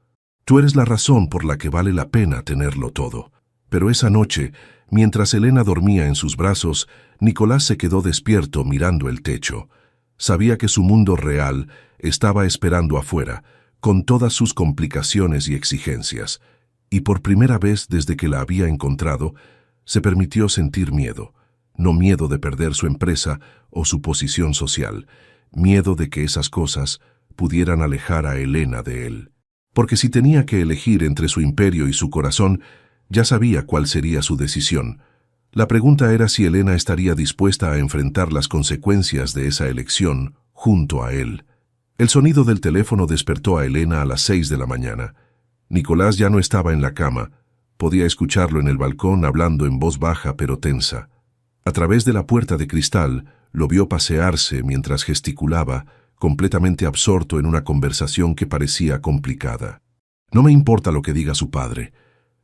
«Tú eres la razón por la que vale la pena tenerlo todo». Pero esa noche, Mientras Elena dormía en sus brazos, Nicolás se quedó despierto mirando el techo. Sabía que su mundo real estaba esperando afuera, con todas sus complicaciones y exigencias, y por primera vez desde que la había encontrado, se permitió sentir miedo. No miedo de perder su empresa o su posición social, miedo de que esas cosas pudieran alejar a Elena de él. Porque si tenía que elegir entre su imperio y su corazón, ya sabía cuál sería su decisión. La pregunta era si Elena estaría dispuesta a enfrentar las consecuencias de esa elección junto a él. El sonido del teléfono despertó a Elena a las 6 de la mañana. Nicolás ya no estaba en la cama. Podía escucharlo en el balcón hablando en voz baja pero tensa. A través de la puerta de cristal, lo vio pasearse mientras gesticulaba, completamente absorto en una conversación que parecía complicada. No me importa lo que diga su padre.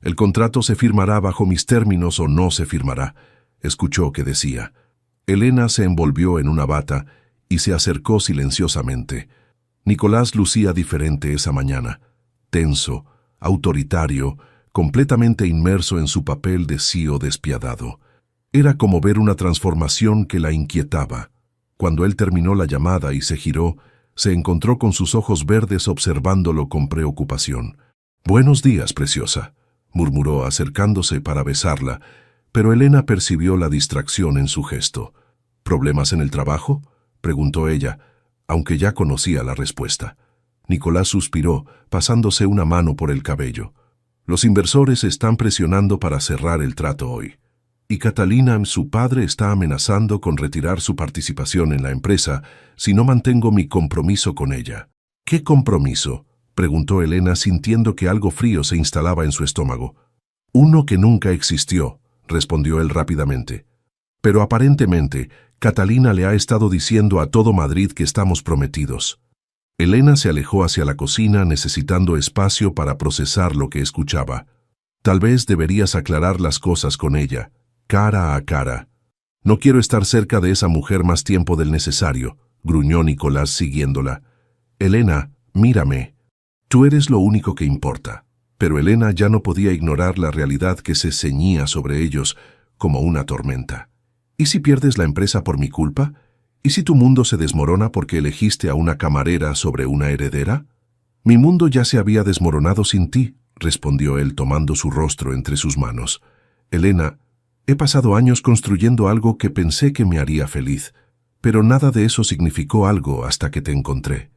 El contrato se firmará bajo mis términos o no se firmará, escuchó que decía. Elena se envolvió en una bata y se acercó silenciosamente. Nicolás lucía diferente esa mañana, tenso, autoritario, completamente inmerso en su papel de CEO despiadado. Era como ver una transformación que la inquietaba. Cuando él terminó la llamada y se giró, se encontró con sus ojos verdes observándolo con preocupación. «Buenos días, preciosa», murmuró acercándose para besarla, pero Elena percibió la distracción en su gesto. «¿Problemas en el trabajo?», preguntó ella, aunque ya conocía la respuesta. Nicolás suspiró, pasándose una mano por el cabello. «Los inversores están presionando para cerrar el trato hoy. Y Catalina, su padre, está amenazando con retirar su participación en la empresa si no mantengo mi compromiso con ella». «¿Qué compromiso?», preguntó Elena sintiendo que algo frío se instalaba en su estómago. «Uno que nunca existió», respondió él rápidamente. «Pero aparentemente, Catalina le ha estado diciendo a todo Madrid que estamos prometidos». Elena se alejó hacia la cocina necesitando espacio para procesar lo que escuchaba. «Tal vez deberías aclarar las cosas con ella, cara a cara». «No quiero estar cerca de esa mujer más tiempo del necesario», gruñó Nicolás siguiéndola. «Elena, mírame. Tú eres lo único que importa». Pero Elena ya no podía ignorar la realidad que se ceñía sobre ellos como una tormenta. ¿Y si pierdes la empresa por mi culpa? ¿Y si tu mundo se desmorona porque elegiste a una camarera sobre una heredera? «Mi mundo ya se había desmoronado sin ti», respondió él tomando su rostro entre sus manos. «Elena, he pasado años construyendo algo que pensé que me haría feliz, pero nada de eso significó algo hasta que te encontré».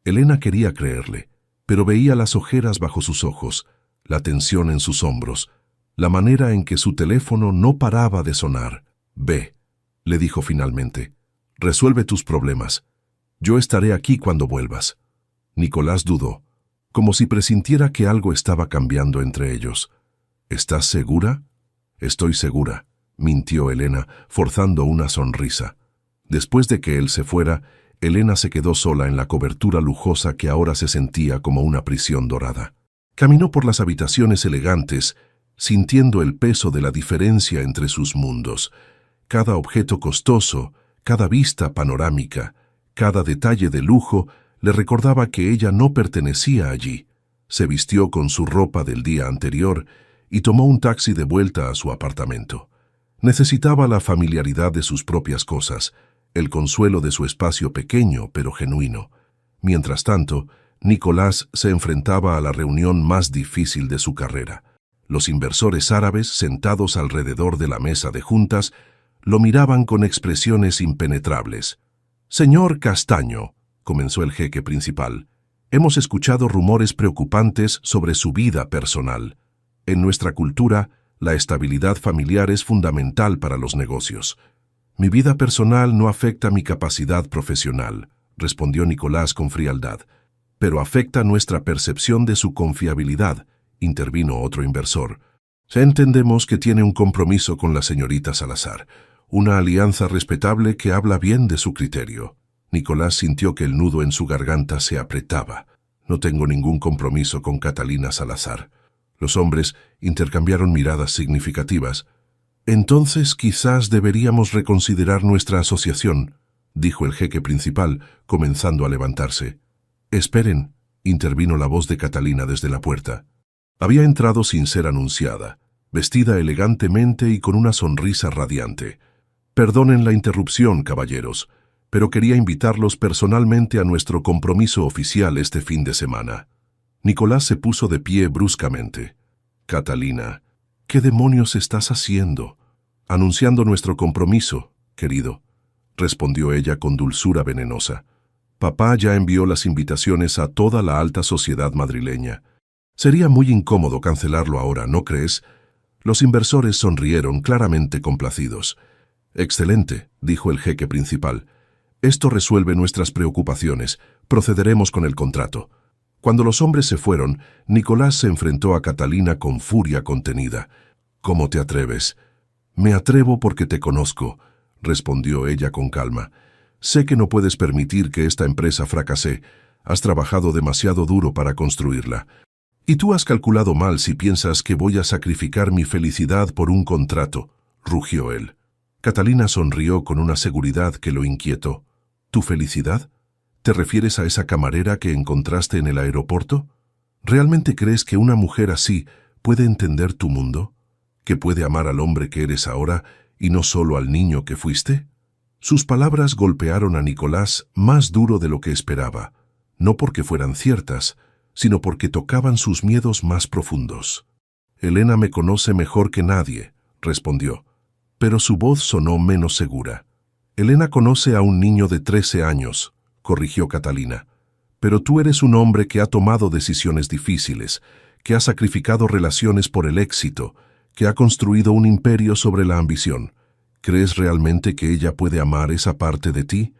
Elena quería creerle, pero veía las ojeras bajo sus ojos, la tensión en sus hombros, la manera en que su teléfono no paraba de sonar. «Ve», le dijo finalmente, «resuelve tus problemas. Yo estaré aquí cuando vuelvas». Nicolás dudó, como si presintiera que algo estaba cambiando entre ellos. «¿Estás segura?» «Estoy segura», mintió Elena, forzando una sonrisa. Después de que él se fuera, Elena se quedó sola en la cobertura lujosa que ahora se sentía como una prisión dorada. Caminó por las habitaciones elegantes, sintiendo el peso de la diferencia entre sus mundos. Cada objeto costoso, cada vista panorámica, cada detalle de lujo le recordaba que ella no pertenecía allí. Se vistió con su ropa del día anterior y tomó un taxi de vuelta a su apartamento. Necesitaba la familiaridad de sus propias cosas, el consuelo de su espacio pequeño pero genuino. Mientras tanto, Nicolás se enfrentaba a la reunión más difícil de su carrera. Los inversores árabes, sentados alrededor de la mesa de juntas, lo miraban con expresiones impenetrables. «Señor Castaño», comenzó el jeque principal, «hemos escuchado rumores preocupantes sobre su vida personal. En nuestra cultura, la estabilidad familiar es fundamental para los negocios». «Mi vida personal no afecta mi capacidad profesional», respondió Nicolás con frialdad. «Pero afecta nuestra percepción de su confiabilidad», intervino otro inversor. «Entendemos que tiene un compromiso con la señorita Salazar, una alianza respetable que habla bien de su criterio». Nicolás sintió que el nudo en su garganta se apretaba. «No tengo ningún compromiso con Catalina Salazar». Los hombres intercambiaron miradas significativas. «Entonces quizás deberíamos reconsiderar nuestra asociación», dijo el jeque principal, comenzando a levantarse. «Esperen», intervino la voz de Catalina desde la puerta. Había entrado sin ser anunciada. vestida elegantemente y con una sonrisa radiante. Perdonen la interrupción, caballeros, pero quería invitarlos personalmente a nuestro compromiso oficial este fin de semana. Nicolás se puso de pie bruscamente. Catalina, ¿qué demonios estás haciendo? Anunciando nuestro compromiso, querido, respondió ella con dulzura venenosa. Papá ya envió las invitaciones a toda la alta sociedad madrileña. Sería muy incómodo cancelarlo ahora, ¿no crees? Los inversores sonrieron, claramente complacidos. Excelente, dijo el jeque principal. Esto resuelve nuestras preocupaciones. Procederemos con el contrato. Cuando los hombres se fueron, Nicolás se enfrentó a Catalina con furia contenida. ¿Cómo te atreves? Me atrevo porque te conozco, respondió ella con calma. Sé que no puedes permitir que esta empresa fracase. Has trabajado demasiado duro para construirla. Y tú has calculado mal si piensas que voy a sacrificar mi felicidad por un contrato, rugió él. Catalina sonrió con una seguridad que lo inquietó. ¿Tu felicidad? ¿Te refieres a esa camarera que encontraste en el aeropuerto? ¿Realmente crees que una mujer así puede entender tu mundo? ¿Que puede amar al hombre que eres ahora y no solo al niño que fuiste? Sus palabras golpearon a Nicolás más duro de lo que esperaba, no porque fueran ciertas, sino porque tocaban sus miedos más profundos. Elena me conoce mejor que nadie, respondió, pero su voz sonó menos segura. Elena conoce a un niño de 13 años, corrigió Catalina, pero tú eres un hombre que ha tomado decisiones difíciles, que ha sacrificado relaciones por el éxito, que ha construido un imperio sobre la ambición. ¿Crees realmente que ella puede amar esa parte de ti?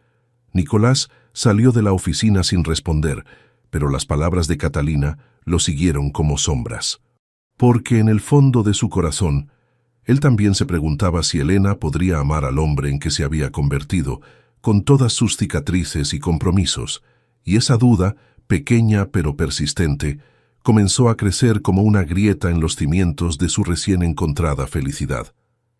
Nicolás salió de la oficina sin responder, pero las palabras de Catalina lo siguieron como sombras. Porque en el fondo de su corazón, él también se preguntaba si Elena podría amar al hombre en que se había convertido, con todas sus cicatrices y compromisos, y esa duda, pequeña pero persistente, comenzó a crecer como una grieta en los cimientos de su recién encontrada felicidad.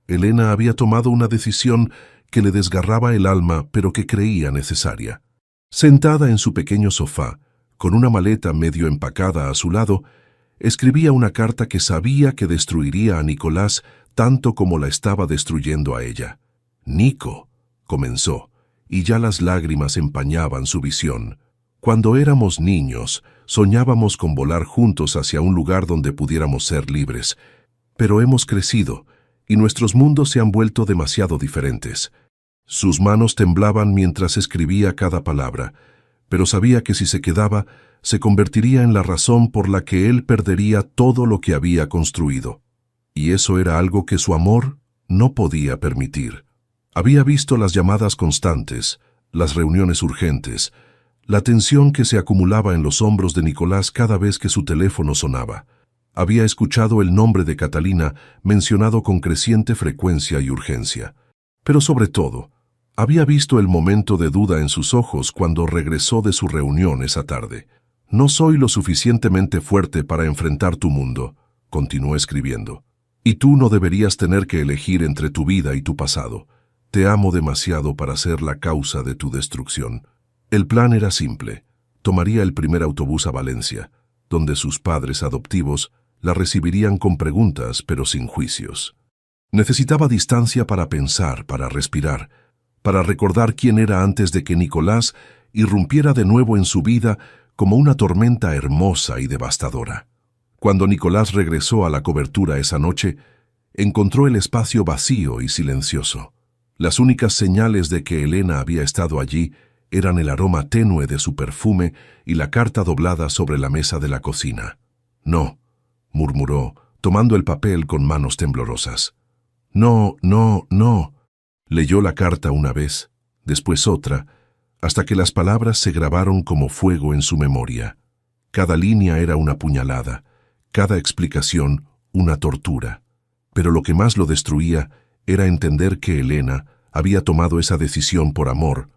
Elena había tomado una decisión que le desgarraba el alma, pero que creía necesaria. Sentada en su pequeño sofá, con una maleta medio empacada a su lado, escribía una carta que sabía que destruiría a Nicolás tanto como la estaba destruyendo a ella. «Nico», comenzó, y ya las lágrimas empañaban su visión. «Cuando éramos niños, soñábamos con volar juntos hacia un lugar donde pudiéramos ser libres. Pero hemos crecido, y nuestros mundos se han vuelto demasiado diferentes». Sus manos temblaban mientras escribía cada palabra, pero sabía que si se quedaba, se convertiría en la razón por la que él perdería todo lo que había construido. Y eso era algo que su amor no podía permitir. Había visto las llamadas constantes, las reuniones urgentes, la tensión que se acumulaba en los hombros de Nicolás cada vez que su teléfono sonaba. Había escuchado el nombre de Catalina mencionado con creciente frecuencia y urgencia. Pero sobre todo, había visto el momento de duda en sus ojos cuando regresó de su reunión esa tarde. «No soy lo suficientemente fuerte para enfrentar tu mundo», continuó escribiendo. «Y tú no deberías tener que elegir entre tu vida y tu pasado. Te amo demasiado para ser la causa de tu destrucción». El plan era simple. Tomaría el primer autobús a Valencia, donde sus padres adoptivos la recibirían con preguntas pero sin juicios. Necesitaba distancia para pensar, para respirar, para recordar quién era antes de que Nicolás irrumpiera de nuevo en su vida como una tormenta hermosa y devastadora. Cuando Nicolás regresó a la cobertura esa noche, encontró el espacio vacío y silencioso. Las únicas señales de que Elena había estado allí eran el aroma tenue de su perfume y la carta doblada sobre la mesa de la cocina. «No», murmuró, tomando el papel con manos temblorosas. «No, no, no». Leyó la carta una vez, después otra, hasta que las palabras se grabaron como fuego en su memoria. Cada línea era una puñalada, cada explicación una tortura. Pero lo que más lo destruía era entender que Elena había tomado esa decisión por amor,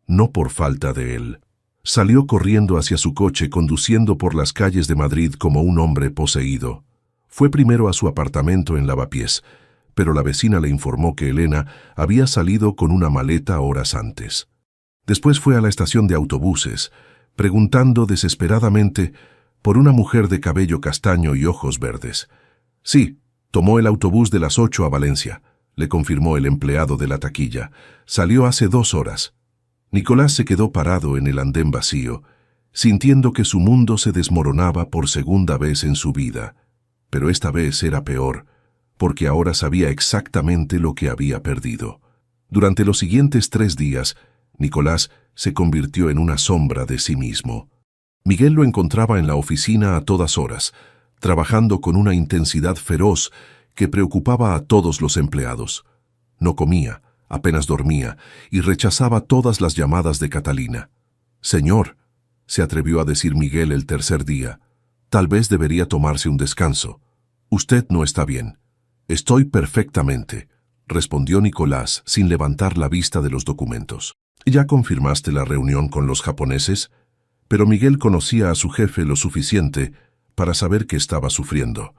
no por falta de él. Salió corriendo hacia su coche, conduciendo por las calles de Madrid como un hombre poseído. Fue primero a su apartamento en Lavapiés, pero la vecina le informó que Elena había salido con una maleta horas antes. Después fue a la estación de autobuses, preguntando desesperadamente por una mujer de cabello castaño y ojos verdes. «Sí», Tomó el autobús de las 8 a Valencia, le confirmó el empleado de la taquilla. Salió hace 2 horas. Nicolás se quedó parado en el andén vacío, sintiendo que su mundo se desmoronaba por segunda vez en su vida. Pero esta vez era peor, porque ahora sabía exactamente lo que había perdido. Durante los siguientes 3 días, Nicolás se convirtió en una sombra de sí mismo. Miguel lo encontraba en la oficina a todas horas, trabajando con una intensidad feroz que preocupaba a todos los empleados. No comía, apenas dormía, y rechazaba todas las llamadas de Catalina. «Señor», se atrevió a decir Miguel el tercer día, «tal vez debería tomarse un descanso. Usted no está bien». «Estoy perfectamente», respondió Nicolás sin levantar la vista de los documentos. «¿Ya confirmaste la reunión con los japoneses?» Pero Miguel conocía a su jefe lo suficiente para saber que estaba sufriendo.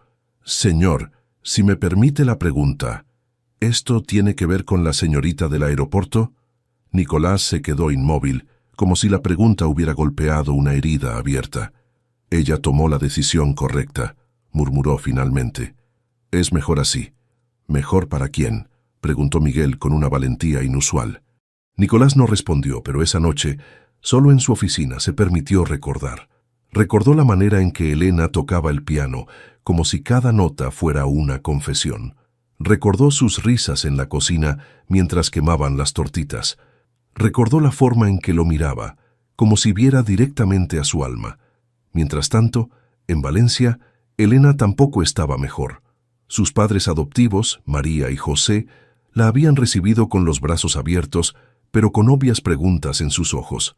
«Señor, si me permite la pregunta, ¿esto tiene que ver con la señorita del aeropuerto?» Nicolás se quedó inmóvil, como si la pregunta hubiera golpeado una herida abierta. «Ella tomó la decisión correcta», murmuró finalmente. «Es mejor así». «¿Mejor para quién?», preguntó Miguel con una valentía inusual. Nicolás no respondió, pero esa noche, solo en su oficina, se permitió recordar. Recordó la manera en que Elena tocaba el piano, como si cada nota fuera una confesión. Recordó sus risas en la cocina mientras quemaban las tortitas. Recordó la forma en que lo miraba, como si viera directamente a su alma. Mientras tanto, en Valencia, Elena tampoco estaba mejor. Sus padres adoptivos, María y José, la habían recibido con los brazos abiertos, pero con obvias preguntas en sus ojos.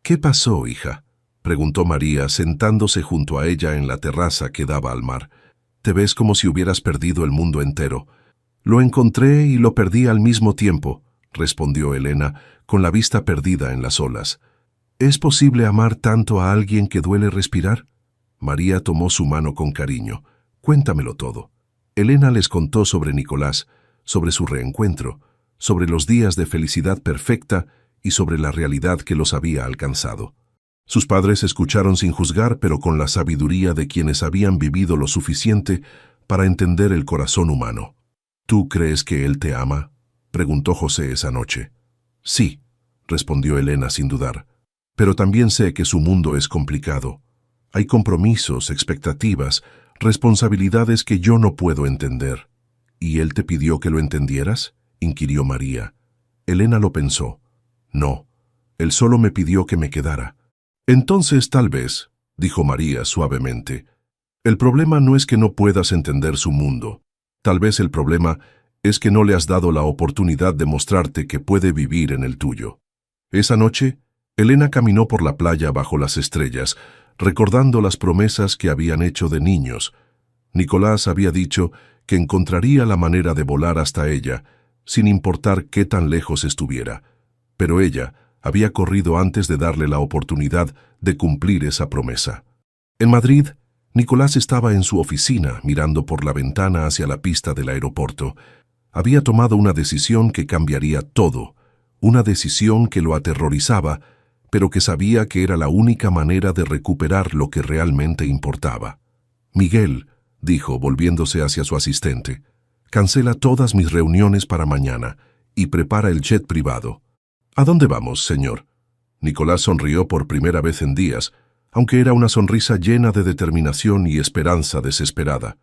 «¿Qué pasó, hija?», preguntó María, sentándose junto a ella en la terraza que daba al mar. «Te ves como si hubieras perdido el mundo entero». «Lo encontré y lo perdí al mismo tiempo», respondió Elena, con la vista perdida en las olas. «¿Es posible amar tanto a alguien que duele respirar?». María tomó su mano con cariño. «Cuéntamelo todo». Elena les contó sobre Nicolás, sobre su reencuentro, sobre los días de felicidad perfecta y sobre la realidad que los había alcanzado. Sus padres escucharon sin juzgar, pero con la sabiduría de quienes habían vivido lo suficiente para entender el corazón humano. «¿Tú crees que él te ama?», preguntó José esa noche. «Sí», respondió Elena sin dudar, «pero también sé que su mundo es complicado. Hay compromisos, expectativas, responsabilidades que yo no puedo entender». «¿Y él te pidió que lo entendieras?», inquirió María. Elena lo pensó. «No, él solo me pidió que me quedara». «Entonces tal vez», dijo María suavemente, «el problema no es que no puedas entender su mundo. Tal vez el problema es que no le has dado la oportunidad de mostrarte que puede vivir en el tuyo». Esa noche, Elena caminó por la playa bajo las estrellas, recordando las promesas que habían hecho de niños. Nicolás había dicho que encontraría la manera de volar hasta ella, sin importar qué tan lejos estuviera. Pero ella había corrido antes de darle la oportunidad de cumplir esa promesa. En Madrid, Nicolás estaba en su oficina, mirando por la ventana hacia la pista del aeropuerto. Había tomado una decisión que cambiaría todo, una decisión que lo aterrorizaba, pero que sabía que era la única manera de recuperar lo que realmente importaba. «Miguel», dijo, volviéndose hacia su asistente, «cancela todas mis reuniones para mañana y prepara el jet privado». «¿A dónde vamos, señor?». Nicolás sonrió por primera vez en días, aunque era una sonrisa llena de determinación y esperanza desesperada.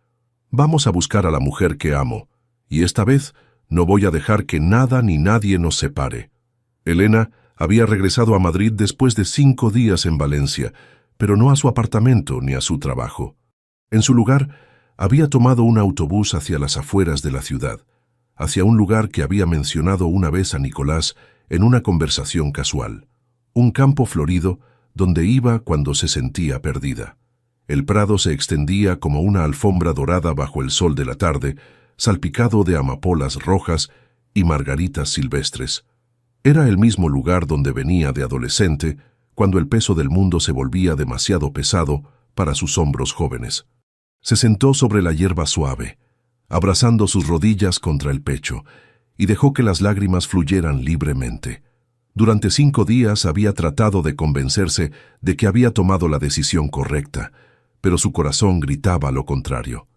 «Vamos a buscar a la mujer que amo, y esta vez no voy a dejar que nada ni nadie nos separe». Elena había regresado a Madrid después de 5 días en Valencia, pero no a su apartamento ni a su trabajo. En su lugar, había tomado un autobús hacia las afueras de la ciudad, hacia un lugar que había mencionado una vez a Nicolás en una conversación casual, un campo florido donde iba cuando se sentía perdida. El prado se extendía como una alfombra dorada bajo el sol de la tarde, salpicado de amapolas rojas y margaritas silvestres. Era el mismo lugar donde venía de adolescente, cuando el peso del mundo se volvía demasiado pesado para sus hombros jóvenes. Se sentó sobre la hierba suave, abrazando sus rodillas contra el pecho, y dejó que las lágrimas fluyeran libremente. Durante 5 días había tratado de convencerse de que había tomado la decisión correcta, pero su corazón gritaba lo contrario.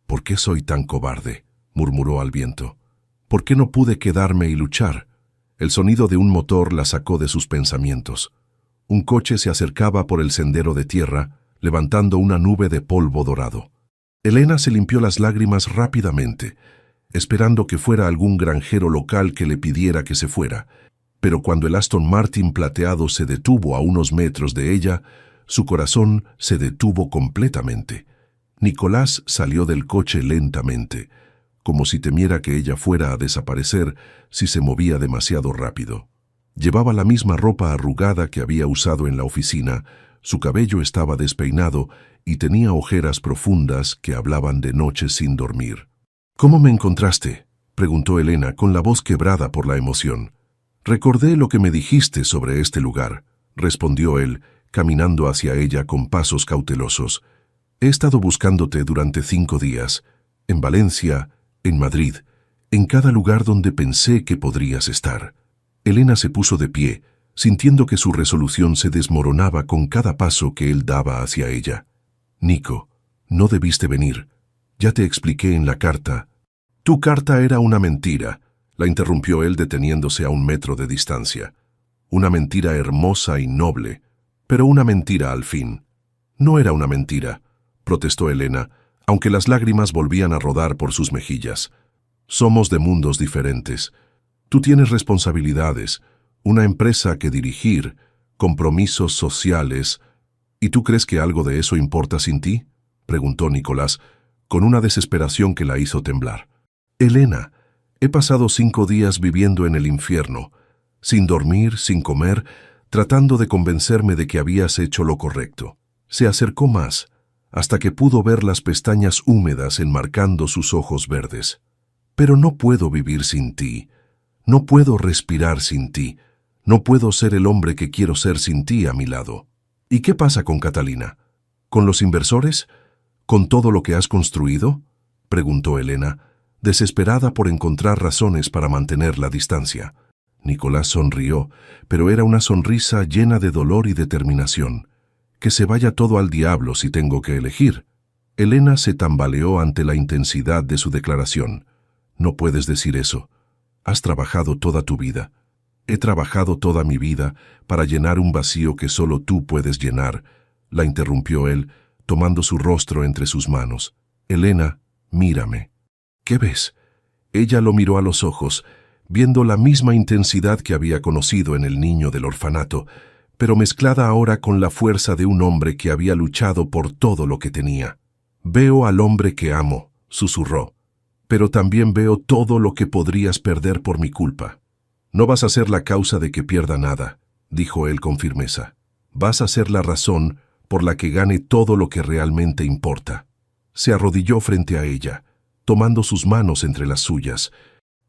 ¿Por qué soy tan cobarde?, murmuró al viento. ¿Por qué no pude quedarme y luchar? El sonido de un motor la sacó de sus pensamientos. Un coche se acercaba por el sendero de tierra, levantando una nube de polvo dorado. Elena se limpió las lágrimas rápidamente, esperando que fuera algún granjero local que le pidiera que se fuera. Pero cuando el Aston Martin plateado se detuvo a unos metros de ella, su corazón se detuvo completamente. Nicolás salió del coche lentamente, como si temiera que ella fuera a desaparecer si se movía demasiado rápido. Llevaba la misma ropa arrugada que había usado en la oficina, su cabello estaba despeinado y tenía ojeras profundas que hablaban de noches sin dormir. «¿Cómo me encontraste?», preguntó Elena con la voz quebrada por la emoción. «Recordé lo que me dijiste sobre este lugar», respondió él, caminando hacia ella con pasos cautelosos. «He estado buscándote durante 5 días, en Valencia, en Madrid, en cada lugar donde pensé que podrías estar». Elena se puso de pie, sintiendo que su resolución se desmoronaba con cada paso que él daba hacia ella. «Nico, no debiste venir. Ya te expliqué en la carta». «Tu carta era una mentira», la interrumpió él deteniéndose a 1 metro de distancia. «Una mentira hermosa y noble, pero una mentira al fin». «No era una mentira», protestó Elena, aunque las lágrimas volvían a rodar por sus mejillas. «Somos de mundos diferentes. Tú tienes responsabilidades, una empresa que dirigir, compromisos sociales. ¿Y tú crees que algo de eso importa sin ti?», preguntó Nicolás, con una desesperación que la hizo temblar. «Elena, he pasado 5 días viviendo en el infierno, sin dormir, sin comer, tratando de convencerme de que habías hecho lo correcto». Se acercó más, hasta que pudo ver las pestañas húmedas enmarcando sus ojos verdes. «Pero no puedo vivir sin ti. No puedo respirar sin ti. No puedo ser el hombre que quiero ser sin ti a mi lado». «¿Y qué pasa con Catalina? ¿Con los inversores? ¿Con todo lo que has construido?», preguntó Elena, desesperada por encontrar razones para mantener la distancia. Nicolás sonrió, pero era una sonrisa llena de dolor y determinación. «Que se vaya todo al diablo si tengo que elegir». Elena se tambaleó ante la intensidad de su declaración. «No puedes decir eso. Has trabajado toda tu vida. He trabajado toda mi vida para llenar un vacío que solo tú puedes llenar», la interrumpió él, tomando su rostro entre sus manos. «Elena, mírame». «¿Qué ves?». Ella lo miró a los ojos, viendo la misma intensidad que había conocido en el niño del orfanato, pero mezclada ahora con la fuerza de un hombre que había luchado por todo lo que tenía. «Veo al hombre que amo», susurró, «pero también veo todo lo que podrías perder por mi culpa». «No vas a ser la causa de que pierda nada», dijo él con firmeza. «Vas a ser la razón por la que gane todo lo que realmente importa». Se arrodilló frente a ella, tomando sus manos entre las suyas.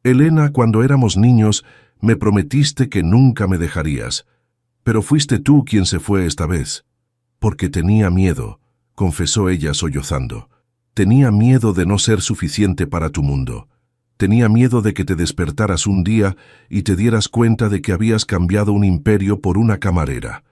«Elena, cuando éramos niños, me prometiste que nunca me dejarías. Pero fuiste tú quien se fue esta vez». «Porque tenía miedo», confesó ella sollozando. «Tenía miedo de no ser suficiente para tu mundo. Tenía miedo de que te despertaras un día y te dieras cuenta de que habías cambiado un imperio por una camarera».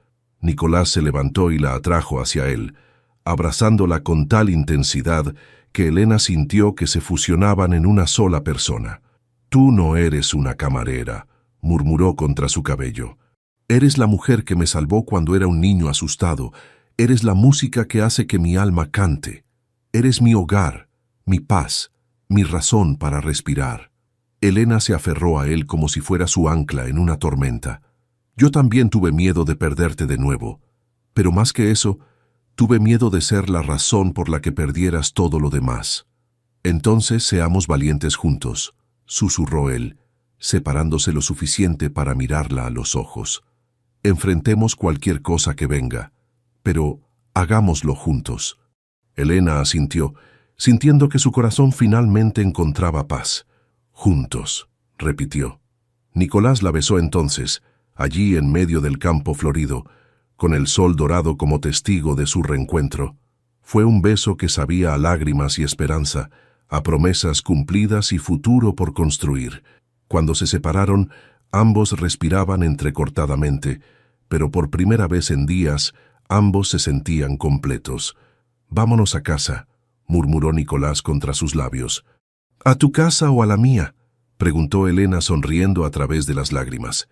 Nicolás se levantó y la atrajo hacia él, abrazándola con tal intensidad que Elena sintió que se fusionaban en una sola persona. «Tú no eres una camarera», murmuró contra su cabello. «Eres la mujer que me salvó cuando era un niño asustado. Eres la música que hace que mi alma cante. Eres mi hogar, mi paz, mi razón para respirar». Elena se aferró a él como si fuera su ancla en una tormenta. «Yo también tuve miedo de perderte de nuevo, pero más que eso, tuve miedo de ser la razón por la que perdieras todo lo demás». «Entonces seamos valientes juntos», susurró él, separándose lo suficiente para mirarla a los ojos. «Enfrentemos cualquier cosa que venga, pero hagámoslo juntos». Elena asintió, sintiendo que su corazón finalmente encontraba paz. «Juntos», repitió. Nicolás la besó entonces, allí en medio del campo florido, con el sol dorado como testigo de su reencuentro. Fue un beso que sabía a lágrimas y esperanza, a promesas cumplidas y futuro por construir. Cuando se separaron, ambos respiraban entrecortadamente, pero por primera vez en días, ambos se sentían completos. «Vámonos a casa», murmuró Nicolás contra sus labios. ¿A tu casa o a la mía?, preguntó Elena sonriendo a través de las lágrimas.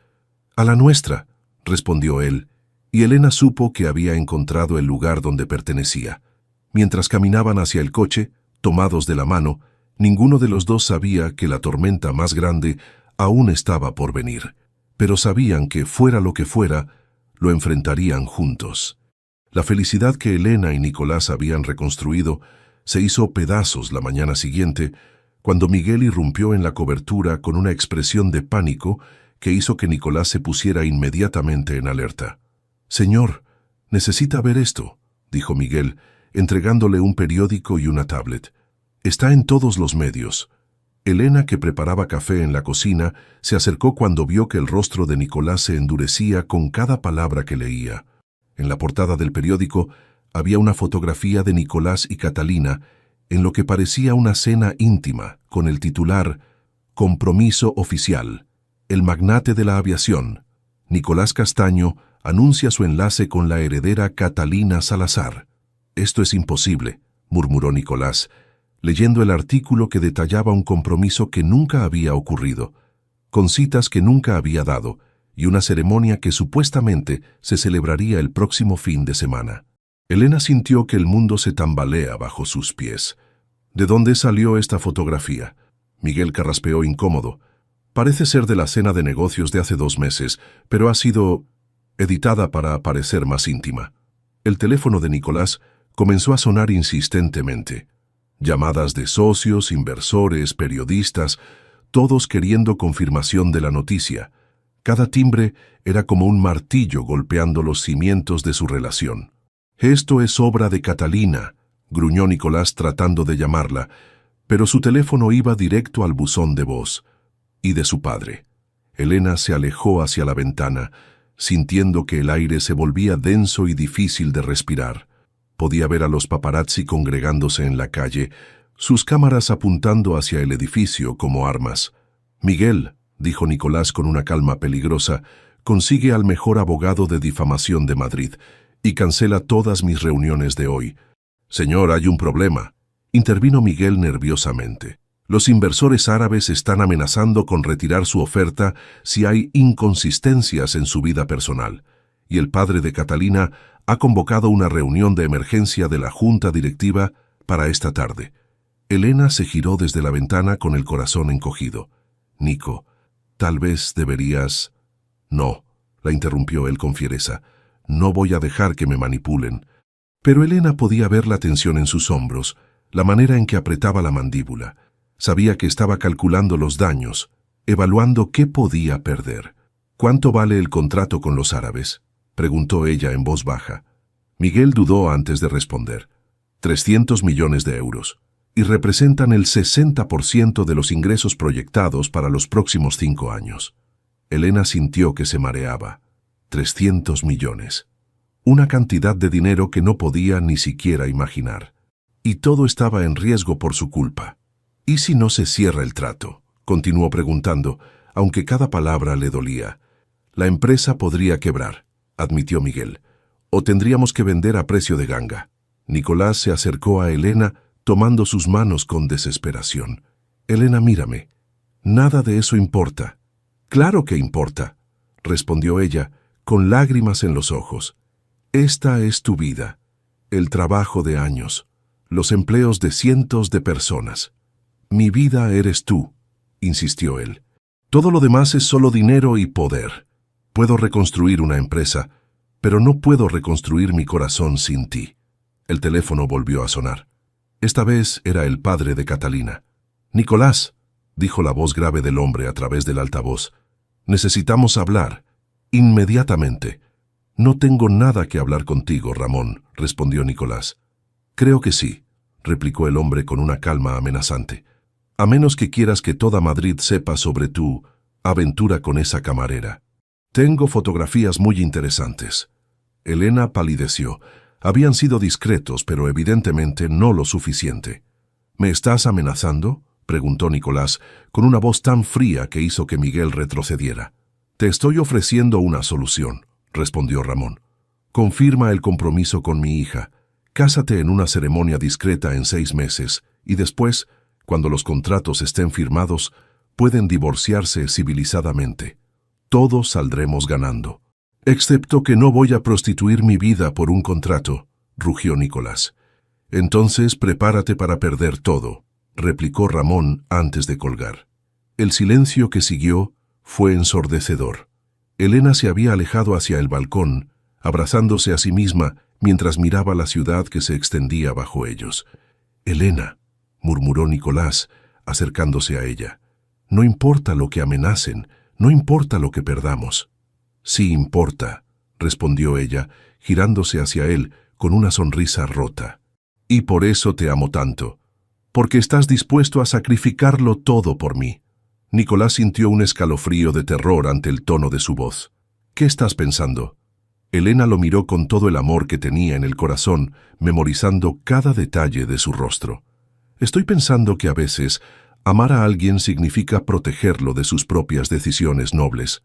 A la nuestra, respondió él, y Elena supo que había encontrado el lugar donde pertenecía. Mientras caminaban hacia el coche, tomados de la mano, ninguno de los dos sabía que la tormenta más grande aún estaba por venir, pero sabían que, fuera lo que fuera, lo enfrentarían juntos. La felicidad que Elena y Nicolás habían reconstruido se hizo pedazos la mañana siguiente, cuando Miguel irrumpió en la cobertura con una expresión de pánico que hizo que Nicolás se pusiera inmediatamente en alerta. «Señor, necesita ver esto», dijo Miguel, entregándole un periódico y una tablet. «Está en todos los medios». Elena, que preparaba café en la cocina, se acercó cuando vio que el rostro de Nicolás se endurecía con cada palabra que leía. En la portada del periódico había una fotografía de Nicolás y Catalina en lo que parecía una cena íntima, con el titular «Compromiso oficial. El magnate de la aviación, Nicolás Castaño, anuncia su enlace con la heredera Catalina Salazar». «Esto es imposible», murmuró Nicolás, leyendo el artículo que detallaba un compromiso que nunca había ocurrido, con citas que nunca había dado, y una ceremonia que supuestamente se celebraría el próximo fin de semana. Elena sintió que el mundo se tambalea bajo sus pies. ¿De dónde salió esta fotografía? Miguel carraspeó incómodo. Parece ser de la cena de negocios de hace 2 meses, pero ha sido editada para parecer más íntima. El teléfono de Nicolás comenzó a sonar insistentemente. Llamadas de socios, inversores, periodistas, todos queriendo confirmación de la noticia. Cada timbre era como un martillo golpeando los cimientos de su relación. «Esto es obra de Catalina», gruñó Nicolás tratando de llamarla, pero su teléfono iba directo al buzón de voz. «Y de su padre». Elena se alejó hacia la ventana, sintiendo que el aire se volvía denso y difícil de respirar. Podía ver a los paparazzi congregándose en la calle, sus cámaras apuntando hacia el edificio como armas. «Miguel», dijo Nicolás con una calma peligrosa, «consigue al mejor abogado de difamación de Madrid y cancela todas mis reuniones de hoy». «Señor, hay un problema», intervino Miguel nerviosamente. «Los inversores árabes están amenazando con retirar su oferta si hay inconsistencias en su vida personal, y el padre de Catalina ha convocado una reunión de emergencia de la junta directiva para esta tarde». Elena se giró desde la ventana con el corazón encogido. «Nico, tal vez deberías...» «No», la interrumpió él con fiereza. «No voy a dejar que me manipulen». Pero Elena podía ver la tensión en sus hombros, la manera en que apretaba la mandíbula. Sabía que estaba calculando los daños, evaluando qué podía perder. «¿Cuánto vale el contrato con los árabes?», preguntó ella en voz baja. Miguel dudó antes de responder. 300 millones de euros, y representan el 60% de los ingresos proyectados para los próximos 5 años. Elena sintió que se mareaba. 300 millones. Una cantidad de dinero que no podía ni siquiera imaginar. Y todo estaba en riesgo por su culpa. «¿Y si no se cierra el trato?», continuó preguntando, aunque cada palabra le dolía. «La empresa podría quebrar», admitió Miguel. «O tendríamos que vender a precio de ganga». Nicolás se acercó a Elena, tomando sus manos con desesperación. «Elena, mírame. Nada de eso importa». «Claro que importa», respondió ella, con lágrimas en los ojos. «Esta es tu vida, el trabajo de años, los empleos de cientos de personas. Mi vida eres tú», insistió él. «Todo lo demás es solo dinero y poder. Puedo reconstruir una empresa, pero no puedo reconstruir mi corazón sin ti». El teléfono volvió a sonar. Esta vez era el padre de Catalina. «Nicolás», dijo la voz grave del hombre a través del altavoz, «necesitamos hablar. Inmediatamente». «No tengo nada que hablar contigo, Ramón», respondió Nicolás. «Creo que sí», replicó el hombre con una calma amenazante. «A menos que quieras que toda Madrid sepa sobre tu aventura con esa camarera. Tengo fotografías muy interesantes». Elena palideció. Habían sido discretos, pero evidentemente no lo suficiente. «¿Me estás amenazando?», preguntó Nicolás, con una voz tan fría que hizo que Miguel retrocediera. «Te estoy ofreciendo una solución», respondió Ramón. «Confirma el compromiso con mi hija. Cásate en una ceremonia discreta en 6 meses y después, cuando los contratos estén firmados, pueden divorciarse civilizadamente. Todos saldremos ganando. Excepto que no voy a prostituir mi vida por un contrato, rugió Nicolás. Entonces prepárate para perder todo, replicó Ramón antes de colgar. El silencio que siguió fue ensordecedor. Elena se había alejado hacia el balcón, abrazándose a sí misma mientras miraba la ciudad que se extendía bajo ellos. «Elena», murmuró Nicolás, acercándose a ella. «No importa lo que amenacen, no importa lo que perdamos». «Sí importa», respondió ella, girándose hacia él con una sonrisa rota. «Y por eso te amo tanto, porque estás dispuesto a sacrificarlo todo por mí». Nicolás sintió un escalofrío de terror ante el tono de su voz. «¿Qué estás pensando?» Elena lo miró con todo el amor que tenía en el corazón, memorizando cada detalle de su rostro. «Estoy pensando que a veces amar a alguien significa protegerlo de sus propias decisiones nobles».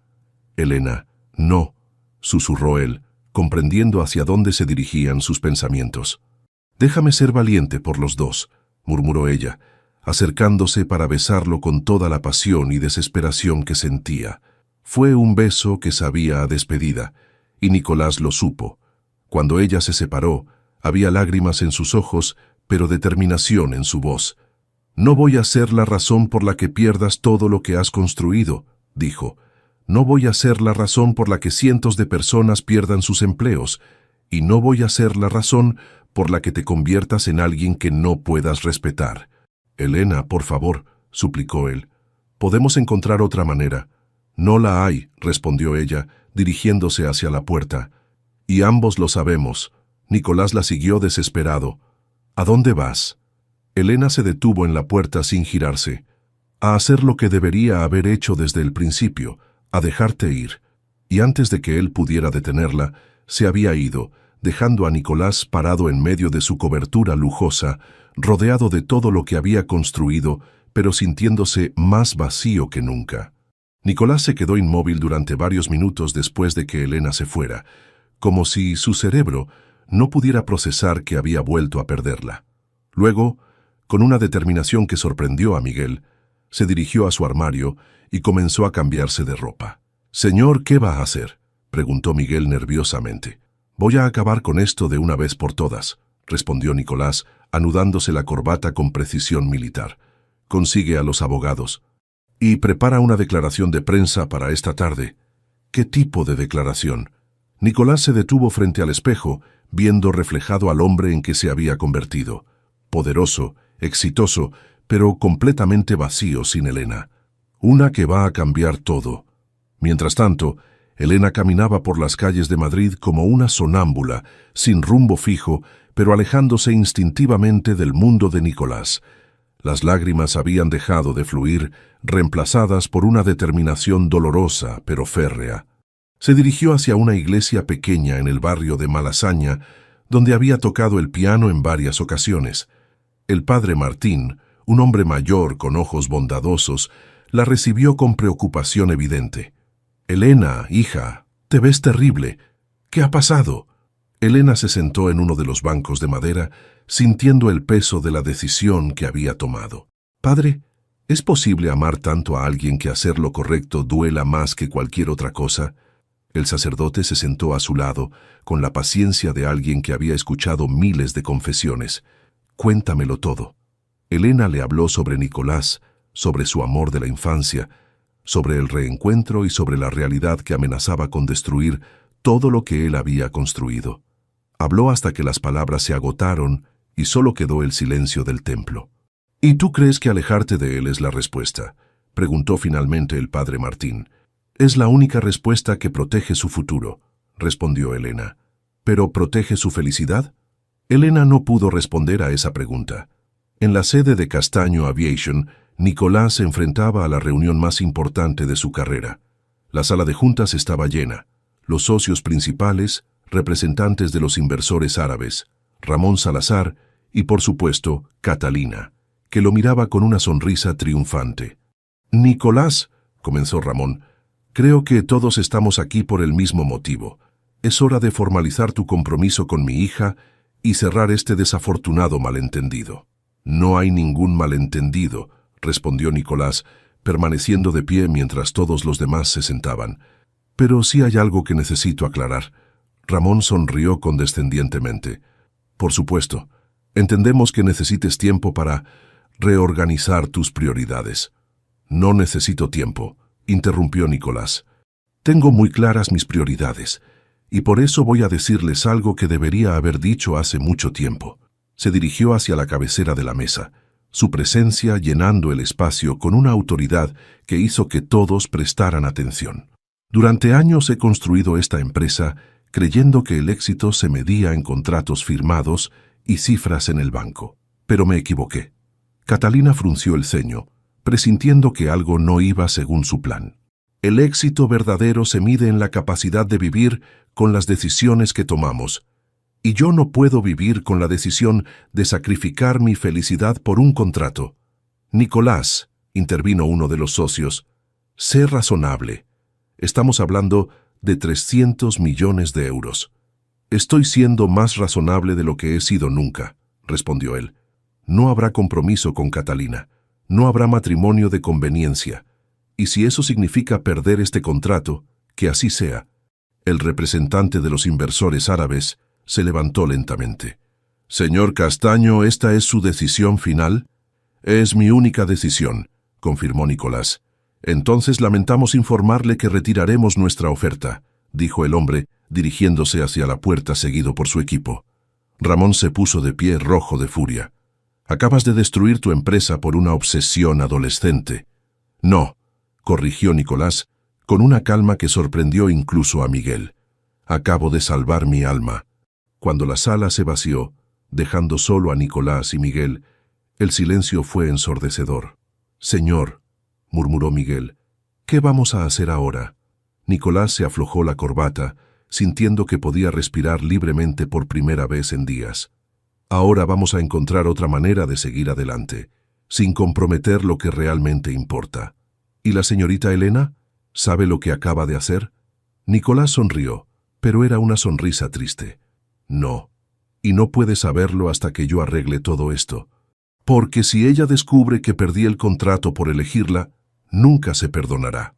«Elena, no», susurró él, comprendiendo hacia dónde se dirigían sus pensamientos. «Déjame ser valiente por los dos», murmuró ella, acercándose para besarlo con toda la pasión y desesperación que sentía. Fue un beso que sabía a despedida, y Nicolás lo supo. Cuando ella se separó, había lágrimas en sus ojos, pero determinación en su voz. «No voy a ser la razón por la que pierdas todo lo que has construido», dijo. «No voy a ser la razón por la que cientos de personas pierdan sus empleos, y no voy a ser la razón por la que te conviertas en alguien que no puedas respetar». «Elena, por favor», suplicó él. «Podemos encontrar otra manera». «No la hay», respondió ella, dirigiéndose hacia la puerta. «Y ambos lo sabemos». Nicolás la siguió desesperado. «¿A dónde vas?» Elena se detuvo en la puerta sin girarse. «A hacer lo que debería haber hecho desde el principio, a dejarte ir». Y antes de que él pudiera detenerla, se había ido, dejando a Nicolás parado en medio de su cobertura lujosa, rodeado de todo lo que había construido, pero sintiéndose más vacío que nunca. Nicolás se quedó inmóvil durante varios minutos después de que Elena se fuera, como si su cerebro no pudiera procesar que había vuelto a perderla. Luego, con una determinación que sorprendió a Miguel, se dirigió a su armario y comenzó a cambiarse de ropa. «Señor, ¿qué va a hacer?», preguntó Miguel nerviosamente. «Voy a acabar con esto de una vez por todas», respondió Nicolás, anudándose la corbata con precisión militar. «Consigue a los abogados y prepara una declaración de prensa para esta tarde». «¿Qué tipo de declaración?». Nicolás se detuvo frente al espejo, viendo reflejado al hombre en que se había convertido. Poderoso, exitoso, pero completamente vacío sin Elena. Una que va a cambiar todo. Mientras tanto, Elena caminaba por las calles de Madrid como una sonámbula, sin rumbo fijo, pero alejándose instintivamente del mundo de Nicolás. Las lágrimas habían dejado de fluir, reemplazadas por una determinación dolorosa, pero férrea. Se dirigió hacia una iglesia pequeña en el barrio de Malasaña, donde había tocado el piano en varias ocasiones. El padre Martín, un hombre mayor con ojos bondadosos, la recibió con preocupación evidente. «Elena, hija, te ves terrible. ¿Qué ha pasado?». Elena se sentó en uno de los bancos de madera, sintiendo el peso de la decisión que había tomado. «Padre, ¿es posible amar tanto a alguien que hacer lo correcto duela más que cualquier otra cosa?». El sacerdote se sentó a su lado, con la paciencia de alguien que había escuchado miles de confesiones. «Cuéntamelo todo». Elena le habló sobre Nicolás, sobre su amor de la infancia, sobre el reencuentro y sobre la realidad que amenazaba con destruir todo lo que él había construido. Habló hasta que las palabras se agotaron y solo quedó el silencio del templo. «¿Y tú crees que alejarte de él es la respuesta?», preguntó finalmente el padre Martín. «Es la única respuesta que protege su futuro», respondió Elena. «¿Pero protege su felicidad?». Elena no pudo responder a esa pregunta. En la sede de Castaño Aviation, Nicolás se enfrentaba a la reunión más importante de su carrera. La sala de juntas estaba llena. Los socios principales, representantes de los inversores árabes, Ramón Salazar y, por supuesto, Catalina, que lo miraba con una sonrisa triunfante. «Nicolás», comenzó Ramón, «creo que todos estamos aquí por el mismo motivo. Es hora de formalizar tu compromiso con mi hija y cerrar este desafortunado malentendido. No hay ningún malentendido, respondió Nicolás, permaneciendo de pie mientras todos los demás se sentaban. Pero sí hay algo que necesito aclarar. Ramón sonrió condescendientemente. Por supuesto, entendemos que necesites tiempo para reorganizar tus prioridades. No necesito tiempo, interrumpió Nicolás. Tengo muy claras mis prioridades, y por eso voy a decirles algo que debería haber dicho hace mucho tiempo. Se dirigió hacia la cabecera de la mesa, su presencia llenando el espacio con una autoridad que hizo que todos prestaran atención. Durante años he construido esta empresa creyendo que el éxito se medía en contratos firmados y cifras en el banco. Pero me equivoqué. Catalina frunció el ceño, presintiendo que algo no iba según su plan. El éxito verdadero se mide en la capacidad de vivir con las decisiones que tomamos, y yo no puedo vivir con la decisión de sacrificar mi felicidad por un contrato. Nicolás, intervino uno de los socios, sé razonable. Estamos hablando de 300 millones de euros. Estoy siendo más razonable de lo que he sido nunca, respondió él. No habrá compromiso con Catalina, no habrá matrimonio de conveniencia, y si eso significa perder este contrato, que así sea. El representante de los inversores árabes se levantó lentamente. Señor Castaño, ¿esta es su decisión final? Es mi única decisión, confirmó Nicolás. Entonces lamentamos informarle que retiraremos nuestra oferta, dijo el hombre, dirigiéndose hacia la puerta seguido por su equipo. Ramón se puso de pie rojo de furia. Acabas de destruir tu empresa por una obsesión adolescente. No, corrigió Nicolás, con una calma que sorprendió incluso a Miguel. Acabo de salvar mi alma. Cuando la sala se vació, dejando solo a Nicolás y Miguel, el silencio fue ensordecedor. Señor, murmuró Miguel, ¿qué vamos a hacer ahora? Nicolás se aflojó la corbata, sintiendo que podía respirar libremente por primera vez en días. Ahora vamos a encontrar otra manera de seguir adelante, sin comprometer lo que realmente importa. ¿Y la señorita Elena? ¿Sabe lo que acaba de hacer? Nicolás sonrió, pero era una sonrisa triste. No, y no puede saberlo hasta que yo arregle todo esto. Porque si ella descubre que perdí el contrato por elegirla, nunca se perdonará.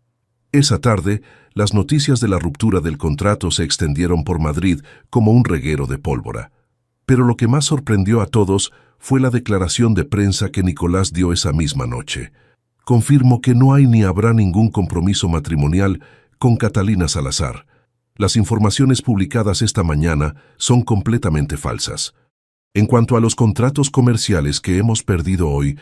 Esa tarde, las noticias de la ruptura del contrato se extendieron por Madrid como un reguero de pólvora. Pero lo que más sorprendió a todos fue la declaración de prensa que Nicolás dio esa misma noche. Confirmo que no hay ni habrá ningún compromiso matrimonial con Catalina Salazar. Las informaciones publicadas esta mañana son completamente falsas. En cuanto a los contratos comerciales que hemos perdido hoy,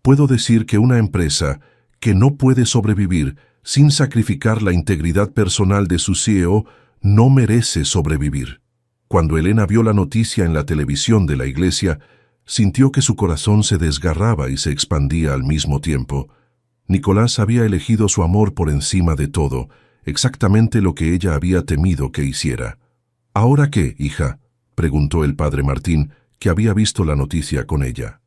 puedo decir que una empresa que no puede sobrevivir sin sacrificar la integridad personal de su CEO no merece sobrevivir. Cuando Elena vio la noticia en la televisión de la iglesia, sintió que su corazón se desgarraba y se expandía al mismo tiempo. Nicolás había elegido su amor por encima de todo, exactamente lo que ella había temido que hiciera. ¿Ahora qué, hija?, preguntó el padre Martín, que había visto la noticia con ella.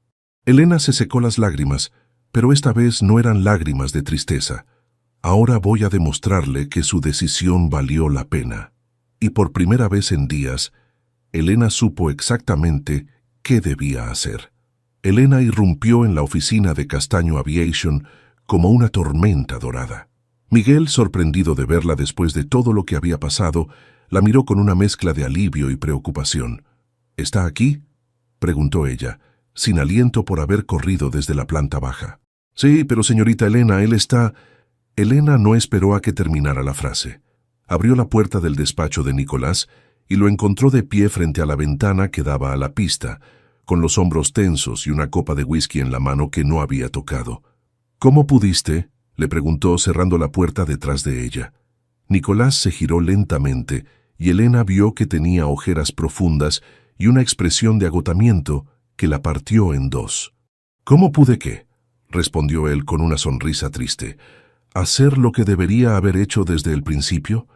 Elena se secó las lágrimas, pero esta vez no eran lágrimas de tristeza. Ahora voy a demostrarle que su decisión valió la pena. Y por primera vez en días, Elena supo exactamente qué debía hacer. Elena irrumpió en la oficina de Castaño Aviation como una tormenta dorada. Miguel, sorprendido de verla después de todo lo que había pasado, la miró con una mezcla de alivio y preocupación. ¿Está aquí?, preguntó ella, sin aliento por haber corrido desde la planta baja. Sí, pero señorita Elena, él está... Elena no esperó a que terminara la frase. Abrió la puerta del despacho de Nicolás y lo encontró de pie frente a la ventana que daba a la pista, con los hombros tensos y una copa de whisky en la mano que no había tocado. ¿Cómo pudiste?, le preguntó cerrando la puerta detrás de ella. Nicolás se giró lentamente y Elena vio que tenía ojeras profundas y una expresión de agotamiento que la partió en dos. ¿Cómo pude qué?, respondió él con una sonrisa triste. ¿Hacer lo que debería haber hecho desde el principio?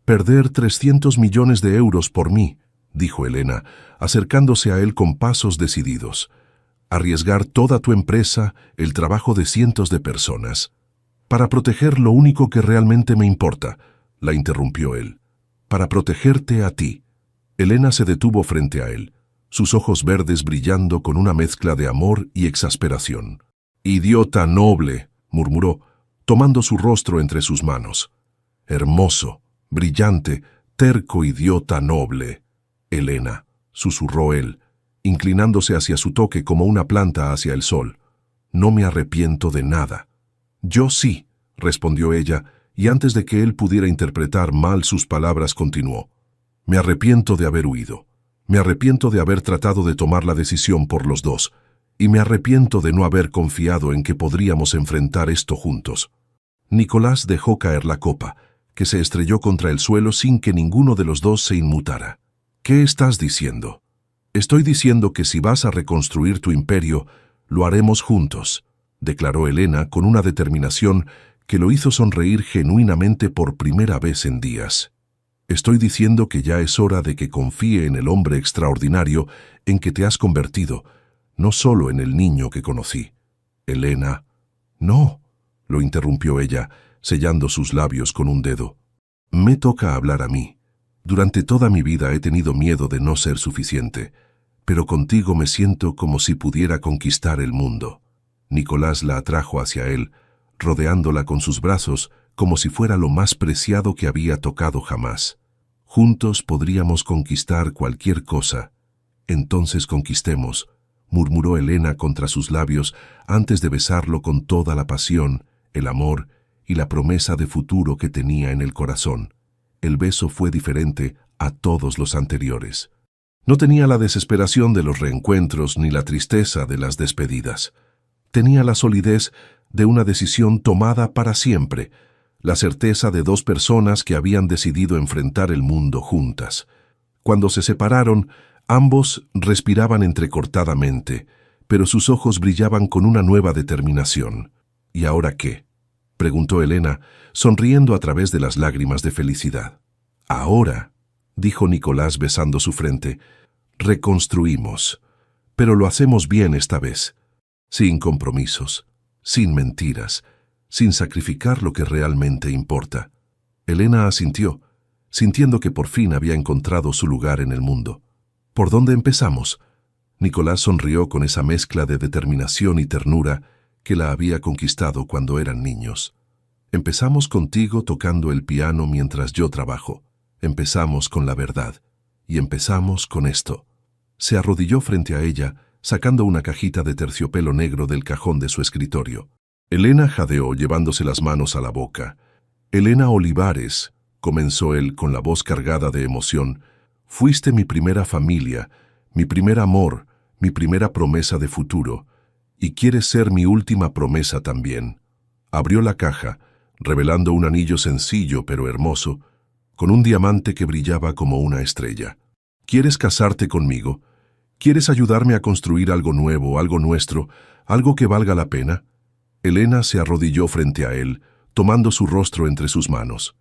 Perder 300 millones de euros por mí, dijo Elena, acercándose a él con pasos decididos. Arriesgar toda tu empresa, el trabajo de cientos de personas. Para proteger lo único que realmente me importa, la interrumpió él. Para protegerte a ti. Elena se detuvo frente a él. sus ojos verdes brillando con una mezcla de amor y exasperación. «Idiota noble», murmuró, tomando su rostro entre sus manos. «Hermoso, brillante, terco idiota noble». «Elena», susurró él, inclinándose hacia su toque como una planta hacia el sol. «No me arrepiento de nada». «Yo sí», respondió ella, y antes de que él pudiera interpretar mal sus palabras continuó. «Me arrepiento de haber huido. Me arrepiento de haber tratado de tomar la decisión por los dos, y me arrepiento de no haber confiado en que podríamos enfrentar esto juntos». Nicolás dejó caer la copa, que se estrelló contra el suelo sin que ninguno de los dos se inmutara. «¿Qué estás diciendo?» «Estoy diciendo que si vas a reconstruir tu imperio, lo haremos juntos», declaró Elena con una determinación que lo hizo sonreír genuinamente por primera vez en días. «Estoy diciendo que ya es hora de que confíe en el hombre extraordinario en que te has convertido, no solo en el niño que conocí». «Elena». «No», lo interrumpió ella, sellando sus labios con un dedo. «Me toca hablar a mí. Durante toda mi vida he tenido miedo de no ser suficiente, pero contigo me siento como si pudiera conquistar el mundo». Nicolás la atrajo hacia él, rodeándola con sus brazos como si fuera lo más preciado que había tocado jamás. «Juntos podríamos conquistar cualquier cosa. Entonces conquistemos», murmuró Elena contra sus labios antes de besarlo con toda la pasión, el amor y la promesa de futuro que tenía en el corazón. El beso fue diferente a todos los anteriores. No tenía la desesperación de los reencuentros ni la tristeza de las despedidas. Tenía la solidez de una decisión tomada para siempre, la certeza de dos personas que habían decidido enfrentar el mundo juntas. Cuando se separaron, ambos respiraban entrecortadamente, pero sus ojos brillaban con una nueva determinación. «¿Y ahora qué?», preguntó Elena, sonriendo a través de las lágrimas de felicidad. «Ahora», dijo Nicolás besando su frente, «reconstruimos, pero lo hacemos bien esta vez, sin compromisos, sin mentiras, sin sacrificar lo que realmente importa». Elena asintió, sintiendo que por fin había encontrado su lugar en el mundo. «¿Por dónde empezamos?». Nicolás sonrió con esa mezcla de determinación y ternura que la había conquistado cuando eran niños. «Empezamos contigo tocando el piano mientras yo trabajo. Empezamos con la verdad. Y empezamos con esto». Se arrodilló frente a ella, sacando una cajita de terciopelo negro del cajón de su escritorio. Elena jadeó, llevándose las manos a la boca. «Elena Olivares», comenzó él con la voz cargada de emoción, «fuiste mi primera familia, mi primer amor, mi primera promesa de futuro, y quieres ser mi última promesa también». Abrió la caja, revelando un anillo sencillo pero hermoso, con un diamante que brillaba como una estrella. «¿Quieres casarte conmigo? ¿Quieres ayudarme a construir algo nuevo, algo nuestro, algo que valga la pena?» Elena se arrodilló frente a él, tomando su rostro entre sus manos.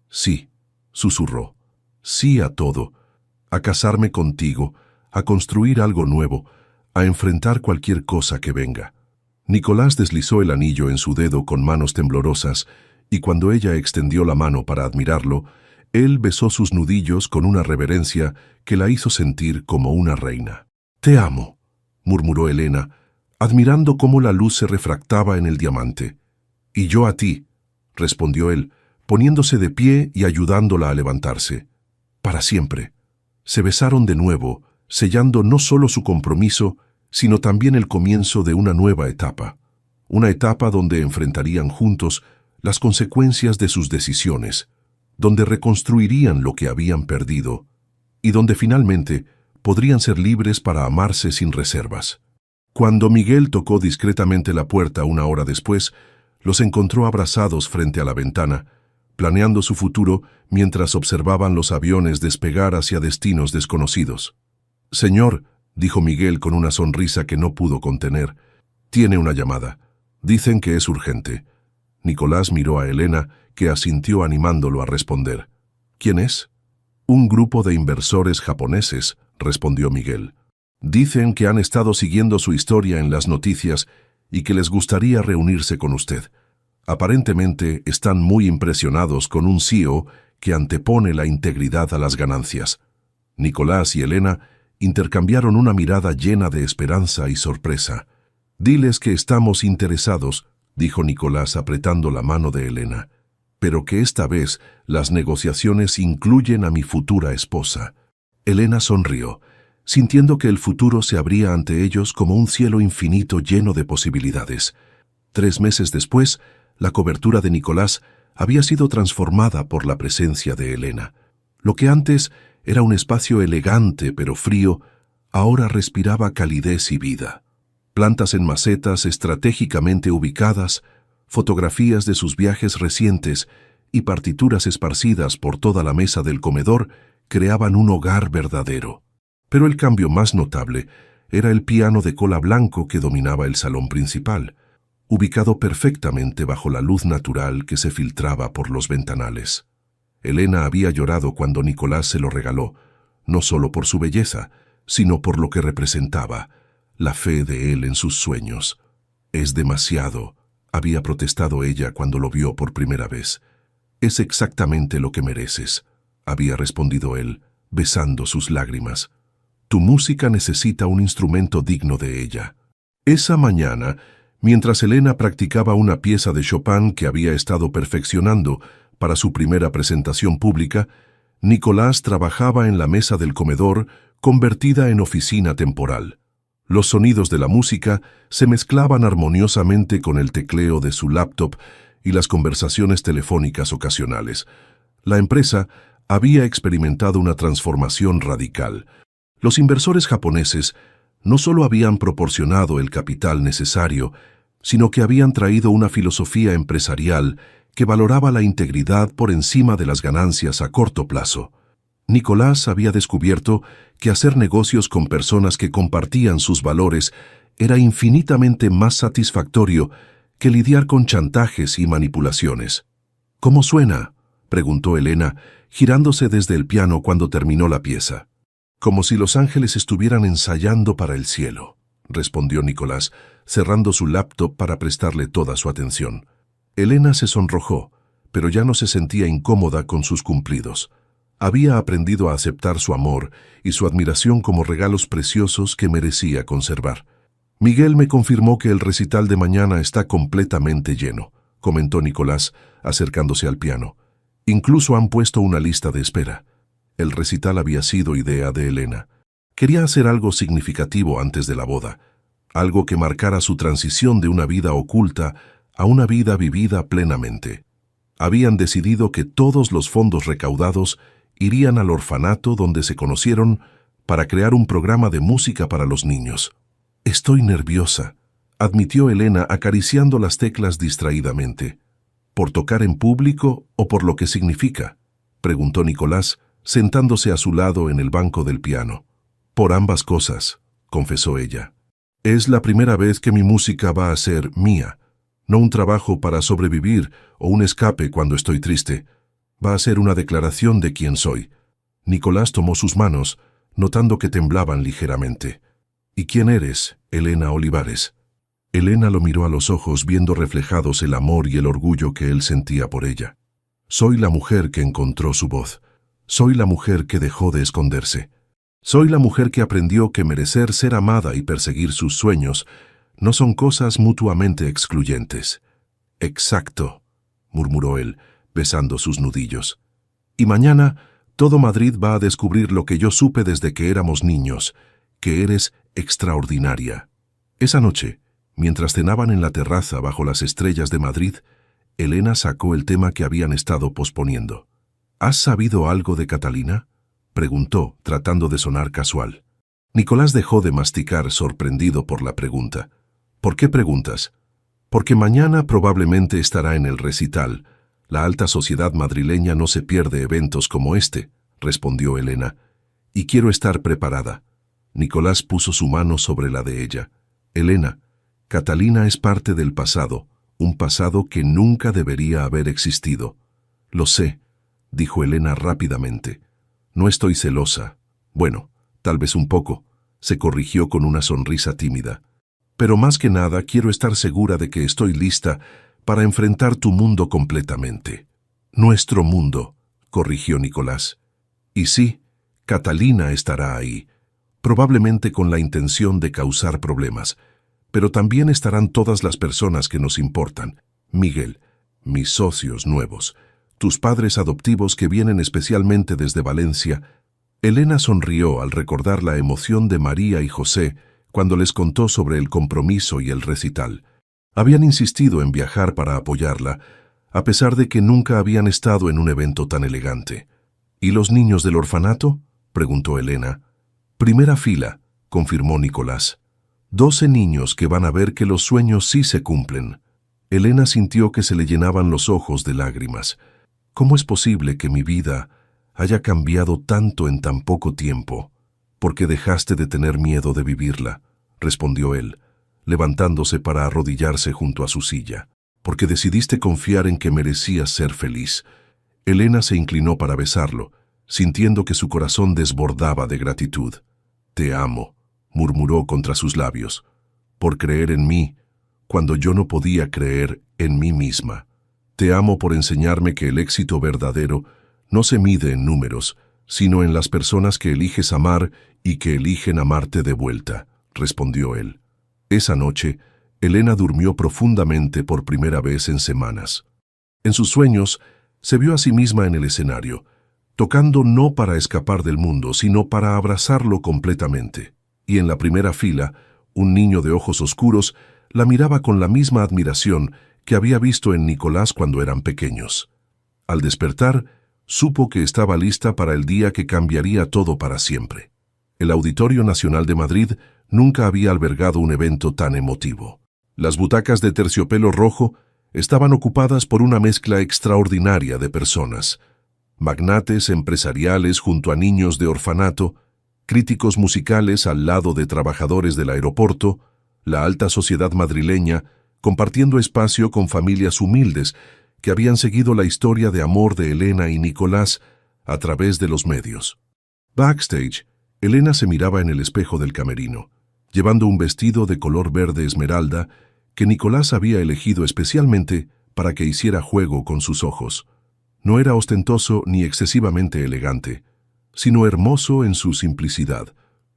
«Sí», susurró, «sí a todo, a casarme contigo, a construir algo nuevo, a enfrentar cualquier cosa que venga». Nicolás deslizó el anillo en su dedo con manos temblorosas, y cuando ella extendió la mano para admirarlo, él besó sus nudillos con una reverencia que la hizo sentir como una reina. «Te amo», murmuró Elena, admirando cómo la luz se refractaba en el diamante. «Y yo a ti», respondió él, poniéndose de pie y ayudándola a levantarse. «Para siempre». Se besaron de nuevo, sellando no solo su compromiso, sino también el comienzo de una nueva etapa. Una etapa donde enfrentarían juntos las consecuencias de sus decisiones, donde reconstruirían lo que habían perdido, y donde finalmente podrían ser libres para amarse sin reservas. Cuando Miguel tocó discretamente la puerta una hora después, los encontró abrazados frente a la ventana, planeando su futuro mientras observaban los aviones despegar hacia destinos desconocidos. «Señor», dijo Miguel con una sonrisa que no pudo contener, «tiene una llamada. Dicen que es urgente». Nicolás miró a Elena, que asintió animándolo a responder. «¿Quién es?» «Un grupo de inversores japoneses», respondió Miguel. «Dicen que han estado siguiendo su historia en las noticias y que les gustaría reunirse con usted. Aparentemente están muy impresionados con un CEO que antepone la integridad a las ganancias». Nicolás y Elena Intercambiaron una mirada llena de esperanza y sorpresa. «Diles que estamos interesados», dijo Nicolás apretando la mano de Elena, «pero que esta vez las negociaciones incluyen a mi futura esposa». Elena sonrió, sintiendo que el futuro se abría ante ellos como un cielo infinito lleno de posibilidades. 3 meses después, la cobertura de Nicolás había sido transformada por la presencia de Elena. Lo que antes era un espacio elegante pero frío, ahora respiraba calidez y vida. Plantas en macetas estratégicamente ubicadas, fotografías de sus viajes recientes y partituras esparcidas por toda la mesa del comedor creaban un hogar verdadero. Pero el cambio más notable era el piano de cola blanco que dominaba el salón principal, ubicado perfectamente bajo la luz natural que se filtraba por los ventanales. Elena había llorado cuando Nicolás se lo regaló, no solo por su belleza, sino por lo que representaba, la fe de él en sus sueños. «Es demasiado», había protestado ella cuando lo vio por primera vez. «Es exactamente lo que mereces», había respondido él, besando sus lágrimas. «Tu música necesita un instrumento digno de ella». Esa mañana, mientras Elena practicaba una pieza de Chopin que había estado perfeccionando para su primera presentación pública, Nicolás trabajaba en la mesa del comedor, convertida en oficina temporal. Los sonidos de la música se mezclaban armoniosamente con el tecleo de su laptop y las conversaciones telefónicas ocasionales. La empresa había experimentado una transformación radical. Los inversores japoneses no solo habían proporcionado el capital necesario, sino que habían traído una filosofía empresarial que valoraba la integridad por encima de las ganancias a corto plazo. Nicolás había descubierto que hacer negocios con personas que compartían sus valores era infinitamente más satisfactorio que lidiar con chantajes y manipulaciones. «¿Cómo suena?», preguntó Elena, girándose desde el piano cuando terminó la pieza. «Como si los ángeles estuvieran ensayando para el cielo», respondió Nicolás, cerrando su laptop para prestarle toda su atención. Elena se sonrojó, pero ya no se sentía incómoda con sus cumplidos. Había aprendido a aceptar su amor y su admiración como regalos preciosos que merecía conservar. «Miguel me confirmó que el recital de mañana está completamente lleno», comentó Nicolás, acercándose al piano. «Incluso han puesto una lista de espera». El recital había sido idea de Elena. Quería hacer algo significativo antes de la boda, algo que marcara su transición de una vida oculta a una vida vivida plenamente. Habían decidido que todos los fondos recaudados irían al orfanato donde se conocieron para crear un programa de música para los niños. «Estoy nerviosa», admitió Elena acariciando las teclas distraídamente. «¿Por tocar en público o por lo que significa?», preguntó Nicolás, sentándose a su lado en el banco del piano. «Por ambas cosas», confesó ella. «Es la primera vez que mi música va a ser mía, no un trabajo para sobrevivir o un escape cuando estoy triste. Va a ser una declaración de quién soy». Nicolás tomó sus manos, notando que temblaban ligeramente. «¿Y quién eres, Elena Olivares?». Elena lo miró a los ojos, viendo reflejados el amor y el orgullo que él sentía por ella. «Soy la mujer que encontró su voz. Soy la mujer que dejó de esconderse. Soy la mujer que aprendió que merecer ser amada y perseguir sus sueños no son cosas mutuamente excluyentes». «Exacto», murmuró él, besando sus nudillos. «Y mañana todo Madrid va a descubrir lo que yo supe desde que éramos niños, que eres extraordinaria». Esa noche, mientras cenaban en la terraza bajo las estrellas de Madrid, Elena sacó el tema que habían estado posponiendo. «¿Has sabido algo de Catalina?», preguntó, tratando de sonar casual. Nicolás dejó de masticar, sorprendido por la pregunta. «¿Por qué preguntas?». «Porque mañana probablemente estará en el recital. La alta sociedad madrileña no se pierde eventos como este», respondió Elena. «Y quiero estar preparada». Nicolás puso su mano sobre la de ella. «Elena, Catalina es parte del pasado, un pasado que nunca debería haber existido». «Lo sé», dijo Elena rápidamente. «No estoy celosa. Bueno, tal vez un poco», se corrigió con una sonrisa tímida. «Pero más que nada quiero estar segura de que estoy lista para enfrentar tu mundo completamente». «Nuestro mundo», corrigió Nicolás. «Y sí, Catalina estará ahí. probablemente con la intención de causar problemas, pero también estarán todas las personas que nos importan. Miguel, mis socios nuevos, tus padres adoptivos que vienen especialmente desde Valencia. Elena sonrió al recordar la emoción de María y José cuando les contó sobre el compromiso y el recital. Habían insistido en viajar para apoyarla, a pesar de que nunca habían estado en un evento tan elegante. ¿Y los niños del orfanato?, preguntó Elena. Primera fila, confirmó Nicolás. 12 niños que van a ver que los sueños sí se cumplen. Elena sintió que se le llenaban los ojos de lágrimas. ¿Cómo es posible que mi vida haya cambiado tanto en tan poco tiempo? Porque dejaste de tener miedo de vivirla, respondió él, levantándose para arrodillarse junto a su silla. Porque decidiste confiar en que merecías ser feliz. Elena se inclinó para besarlo, sintiendo que su corazón desbordaba de gratitud. Te amo, murmuró contra sus labios, por creer en mí, cuando yo no podía creer en mí misma. Te amo por enseñarme que el éxito verdadero no se mide en números, sino en las personas que eliges amar y que eligen amarte de vuelta, respondió él. Esa noche, Elena durmió profundamente por primera vez en semanas. En sus sueños, se vio a sí misma en el escenario, tocando no para escapar del mundo, sino para abrazarlo completamente. Y en la primera fila, un niño de ojos oscuros la miraba con la misma admiración que había visto en Nicolás cuando eran pequeños. Al despertar, supo que estaba lista para el día que cambiaría todo para siempre. El Auditorio Nacional de Madrid nunca había albergado un evento tan emotivo. Las butacas de terciopelo rojo estaban ocupadas por una mezcla extraordinaria de personas. Magnates empresariales junto a niños de orfanato, críticos musicales al lado de trabajadores del aeropuerto, la alta sociedad madrileña compartiendo espacio con familias humildes que habían seguido la historia de amor de Elena y Nicolás a través de los medios. Backstage, Elena se miraba en el espejo del camerino, llevando un vestido de color verde esmeralda que Nicolás había elegido especialmente para que hiciera juego con sus ojos. No era ostentoso ni excesivamente elegante, sino hermoso en su simplicidad,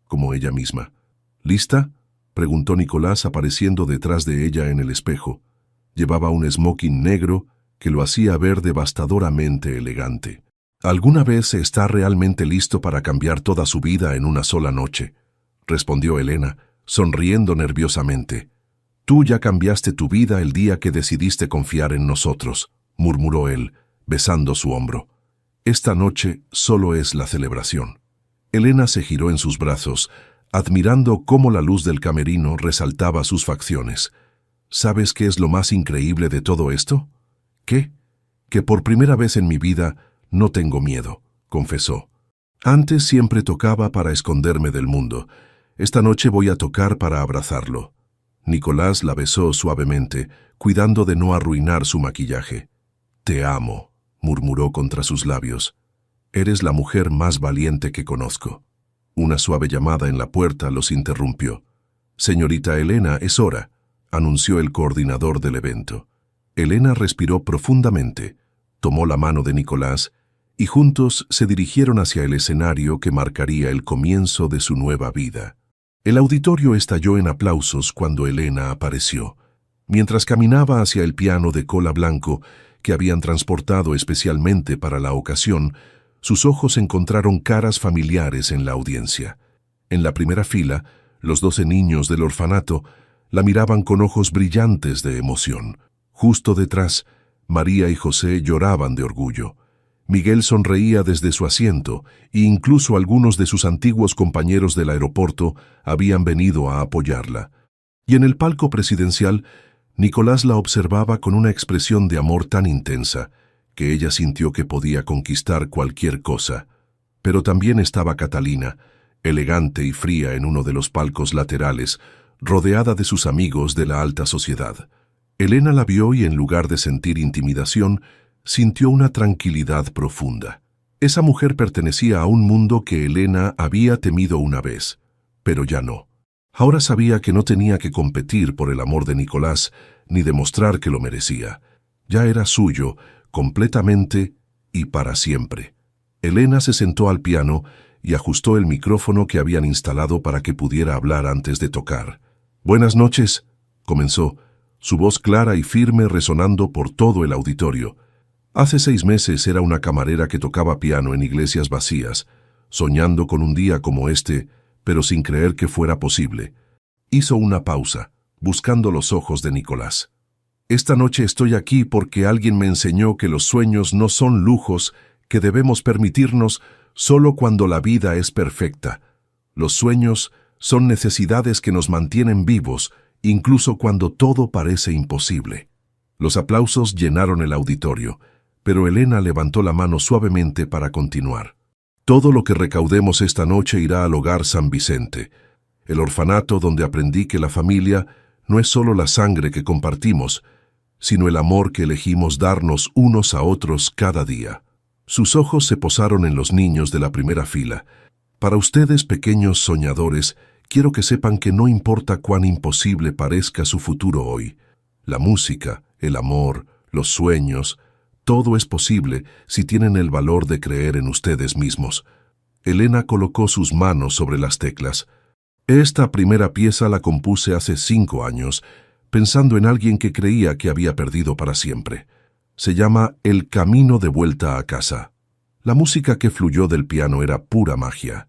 como ella misma. ¿Lista?, preguntó Nicolás apareciendo detrás de ella en el espejo. Llevaba un smoking negro que lo hacía ver devastadoramente elegante. ¿Alguna vez está realmente listo para cambiar toda su vida en una sola noche?, respondió Elena, sonriendo nerviosamente. Tú ya cambiaste tu vida el día que decidiste confiar en nosotros, murmuró él, besando su hombro. Esta noche solo es la celebración. Elena se giró en sus brazos, admirando cómo la luz del camerino resaltaba sus facciones. ¿Sabes qué es lo más increíble de todo esto? ¿Qué? Que por primera vez en mi vida no tengo miedo, confesó. Antes siempre tocaba para esconderme del mundo. Esta noche voy a tocar para abrazarlo. Nicolás la besó suavemente, cuidando de no arruinar su maquillaje. Te amo, murmuró contra sus labios. Eres la mujer más valiente que conozco. Una suave llamada en la puerta los interrumpió. Señorita Elena, es hora, anunció el coordinador del evento. Elena respiró profundamente, tomó la mano de Nicolás y juntos se dirigieron hacia el escenario que marcaría el comienzo de su nueva vida. El auditorio estalló en aplausos cuando Elena apareció. Mientras caminaba hacia el piano de cola blanco que habían transportado especialmente para la ocasión, sus ojos encontraron caras familiares en la audiencia. En la primera fila, los 12 niños del orfanato la miraban con ojos brillantes de emoción. Justo detrás, María y José lloraban de orgullo. Miguel sonreía desde su asiento e incluso algunos de sus antiguos compañeros del aeropuerto habían venido a apoyarla. Y en el palco presidencial, Nicolás la observaba con una expresión de amor tan intensa que ella sintió que podía conquistar cualquier cosa. Pero también estaba Catalina, elegante y fría en uno de los palcos laterales, rodeada de sus amigos de la alta sociedad. Elena la vio y en lugar de sentir intimidación, sintió una tranquilidad profunda. Esa mujer pertenecía a un mundo que Elena había temido una vez, pero ya no. Ahora sabía que no tenía que competir por el amor de Nicolás ni demostrar que lo merecía. Ya era suyo, completamente y para siempre. Elena se sentó al piano y ajustó el micrófono que habían instalado para que pudiera hablar antes de tocar. «Buenas noches», comenzó, su voz clara y firme resonando por todo el auditorio. Hace 6 meses era una camarera que tocaba piano en iglesias vacías, soñando con un día como este, pero sin creer que fuera posible. Hizo una pausa, buscando los ojos de Nicolás. «Esta noche estoy aquí porque alguien me enseñó que los sueños no son lujos que debemos permitirnos solo cuando la vida es perfecta. Los sueños son necesidades que nos mantienen vivos, incluso cuando todo parece imposible». Los aplausos llenaron el auditorio, pero Elena levantó la mano suavemente para continuar. «Todo lo que recaudemos esta noche irá al Hogar San Vicente, el orfanato donde aprendí que la familia no es solo la sangre que compartimos, sino el amor que elegimos darnos unos a otros cada día». Sus ojos se posaron en los niños de la primera fila. «Para ustedes, pequeños soñadores, quiero que sepan que no importa cuán imposible parezca su futuro hoy. La música, el amor, los sueños, todo es posible si tienen el valor de creer en ustedes mismos». Elena colocó sus manos sobre las teclas. «Esta primera pieza la compuse hace 5 años, pensando en alguien que creía que había perdido para siempre. Se llama El Camino de Vuelta a Casa». La música que fluyó del piano era pura magia.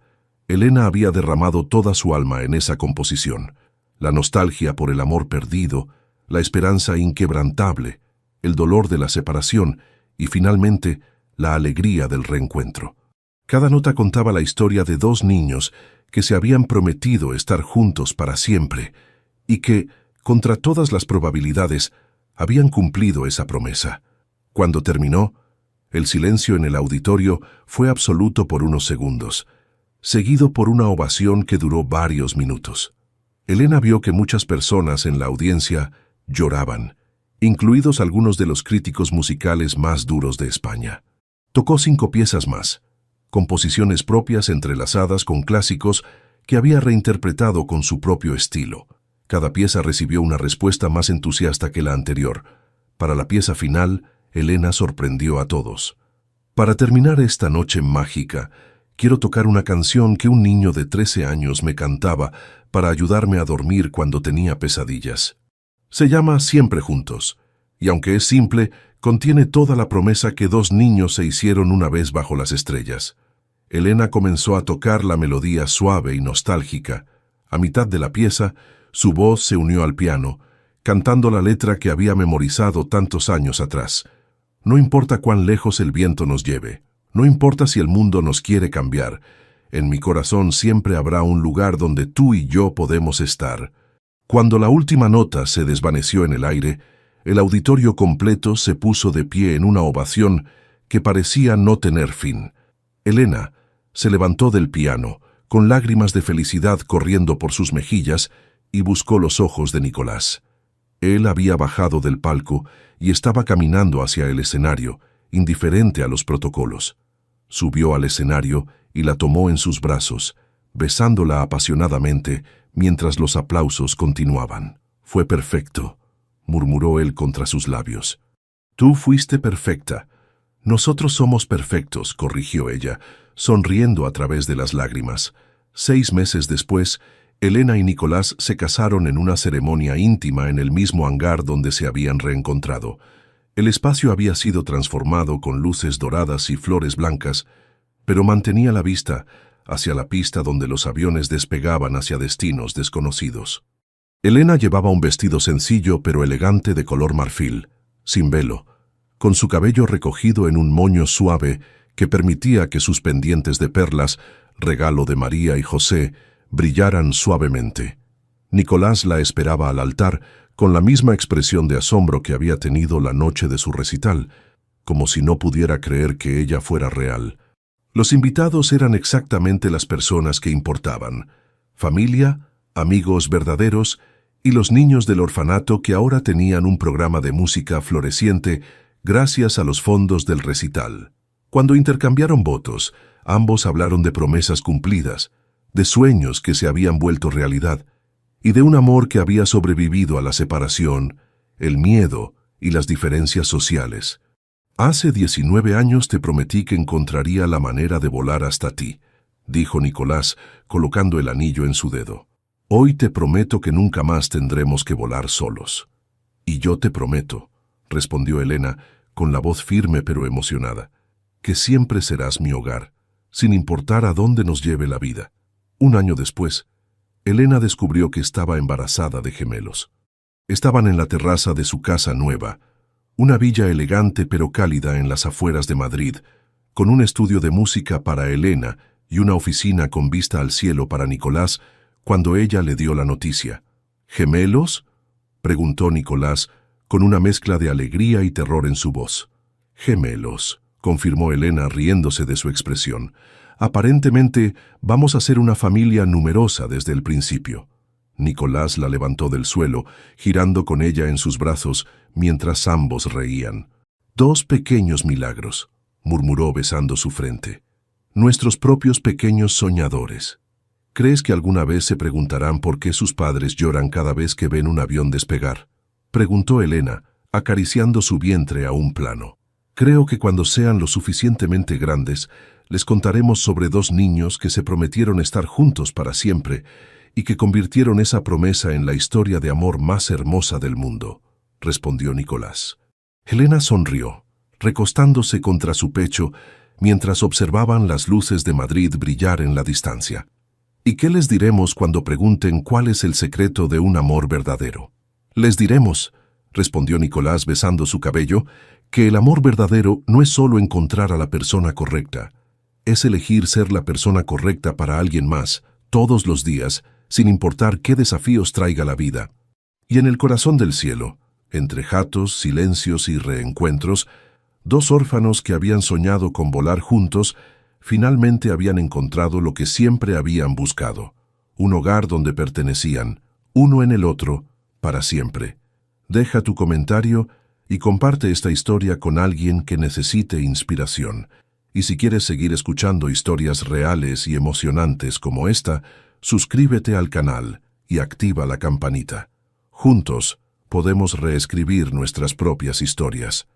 Elena había derramado toda su alma en esa composición. La nostalgia por el amor perdido, la esperanza inquebrantable, el dolor de la separación y, finalmente, la alegría del reencuentro. Cada nota contaba la historia de 2 niños que se habían prometido estar juntos para siempre y que, contra todas las probabilidades, habían cumplido esa promesa. Cuando terminó, el silencio en el auditorio fue absoluto por unos segundos, seguido por una ovación que duró varios minutos. Elena vio que muchas personas en la audiencia lloraban, incluidos algunos de los críticos musicales más duros de España. Tocó 5 piezas más, composiciones propias entrelazadas con clásicos que había reinterpretado con su propio estilo. Cada pieza recibió una respuesta más entusiasta que la anterior. Para la pieza final, Elena sorprendió a todos. «Para terminar esta noche mágica, quiero tocar una canción que un niño de 13 años me cantaba para ayudarme a dormir cuando tenía pesadillas. Se llama Siempre Juntos, y aunque es simple, contiene toda la promesa que 2 niños se hicieron una vez bajo las estrellas». Elena comenzó a tocar la melodía suave y nostálgica. A mitad de la pieza, su voz se unió al piano, cantando la letra que había memorizado tantos años atrás. «No importa cuán lejos el viento nos lleve, no importa si el mundo nos quiere cambiar, en mi corazón siempre habrá un lugar donde tú y yo podemos estar». Cuando la última nota se desvaneció en el aire, el auditorio completo se puso de pie en una ovación que parecía no tener fin. Elena se levantó del piano, con lágrimas de felicidad corriendo por sus mejillas, y buscó los ojos de Nicolás. Él había bajado del palco y estaba caminando hacia el escenario, indiferente a los protocolos. Subió al escenario y la tomó en sus brazos, besándola apasionadamente mientras los aplausos continuaban. «Fue perfecto», murmuró él contra sus labios. «Tú fuiste perfecta. Nosotros somos perfectos», corrigió ella, sonriendo a través de las lágrimas. 6 meses después, Elena y Nicolás se casaron en una ceremonia íntima en el mismo hangar donde se habían reencontrado. El espacio había sido transformado con luces doradas y flores blancas, pero mantenía la vista hacia la pista donde los aviones despegaban hacia destinos desconocidos. Elena llevaba un vestido sencillo pero elegante de color marfil, sin velo, con su cabello recogido en un moño suave que permitía que sus pendientes de perlas, regalo de María y José, brillaran suavemente. Nicolás la esperaba al altar con la misma expresión de asombro que había tenido la noche de su recital, como si no pudiera creer que ella fuera real. Los invitados eran exactamente las personas que importaban: familia, amigos verdaderos y los niños del orfanato que ahora tenían un programa de música floreciente gracias a los fondos del recital. Cuando intercambiaron votos, ambos hablaron de promesas cumplidas, de sueños que se habían vuelto realidad, y de un amor que había sobrevivido a la separación, el miedo y las diferencias sociales. «Hace 19 años te prometí que encontraría la manera de volar hasta ti», dijo Nicolás, colocando el anillo en su dedo. Hoy te prometo que nunca más tendremos que volar solos. Y yo te prometo, respondió Elena, con la voz firme pero emocionada, que siempre serás mi hogar, sin importar a dónde nos lleve la vida. Un año después, Elena descubrió que estaba embarazada de gemelos. Estaban en la terraza de su casa nueva, una villa elegante pero cálida en las afueras de Madrid, con un estudio de música para Elena y una oficina con vista al cielo para Nicolás, cuando ella le dio la noticia. ¿Gemelos?, preguntó Nicolás, con una mezcla de alegría y terror en su voz. Gemelos, confirmó Elena riéndose de su expresión. Aparentemente vamos a ser una familia numerosa desde el principio. Nicolás la levantó del suelo, girando con ella en sus brazos, mientras ambos reían. Dos pequeños milagros, murmuró besando su frente. Nuestros propios pequeños soñadores. ¿Crees que alguna vez se preguntarán por qué sus padres lloran cada vez que ven un avión despegar?, preguntó Elena, acariciando su vientre a un plano. Creo que cuando sean lo suficientemente grandes, les contaremos sobre dos niños que se prometieron estar juntos para siempre y que convirtieron esa promesa en la historia de amor más hermosa del mundo, respondió Nicolás. Elena sonrió, recostándose contra su pecho mientras observaban las luces de Madrid brillar en la distancia. ¿Y qué les diremos cuando pregunten cuál es el secreto de un amor verdadero? Les diremos, respondió Nicolás besando su cabello, que el amor verdadero no es solo encontrar a la persona correcta, es elegir ser la persona correcta para alguien más, todos los días, sin importar qué desafíos traiga la vida. Y en el corazón del cielo, entre jatos, silencios y reencuentros, dos órfanos que habían soñado con volar juntos, finalmente habían encontrado lo que siempre habían buscado, un hogar donde pertenecían, uno en el otro, para siempre. Deja tu comentario y comparte esta historia con alguien que necesite inspiración. Y si quieres seguir escuchando historias reales y emocionantes como esta, suscríbete al canal y activa la campanita. Juntos podemos reescribir nuestras propias historias.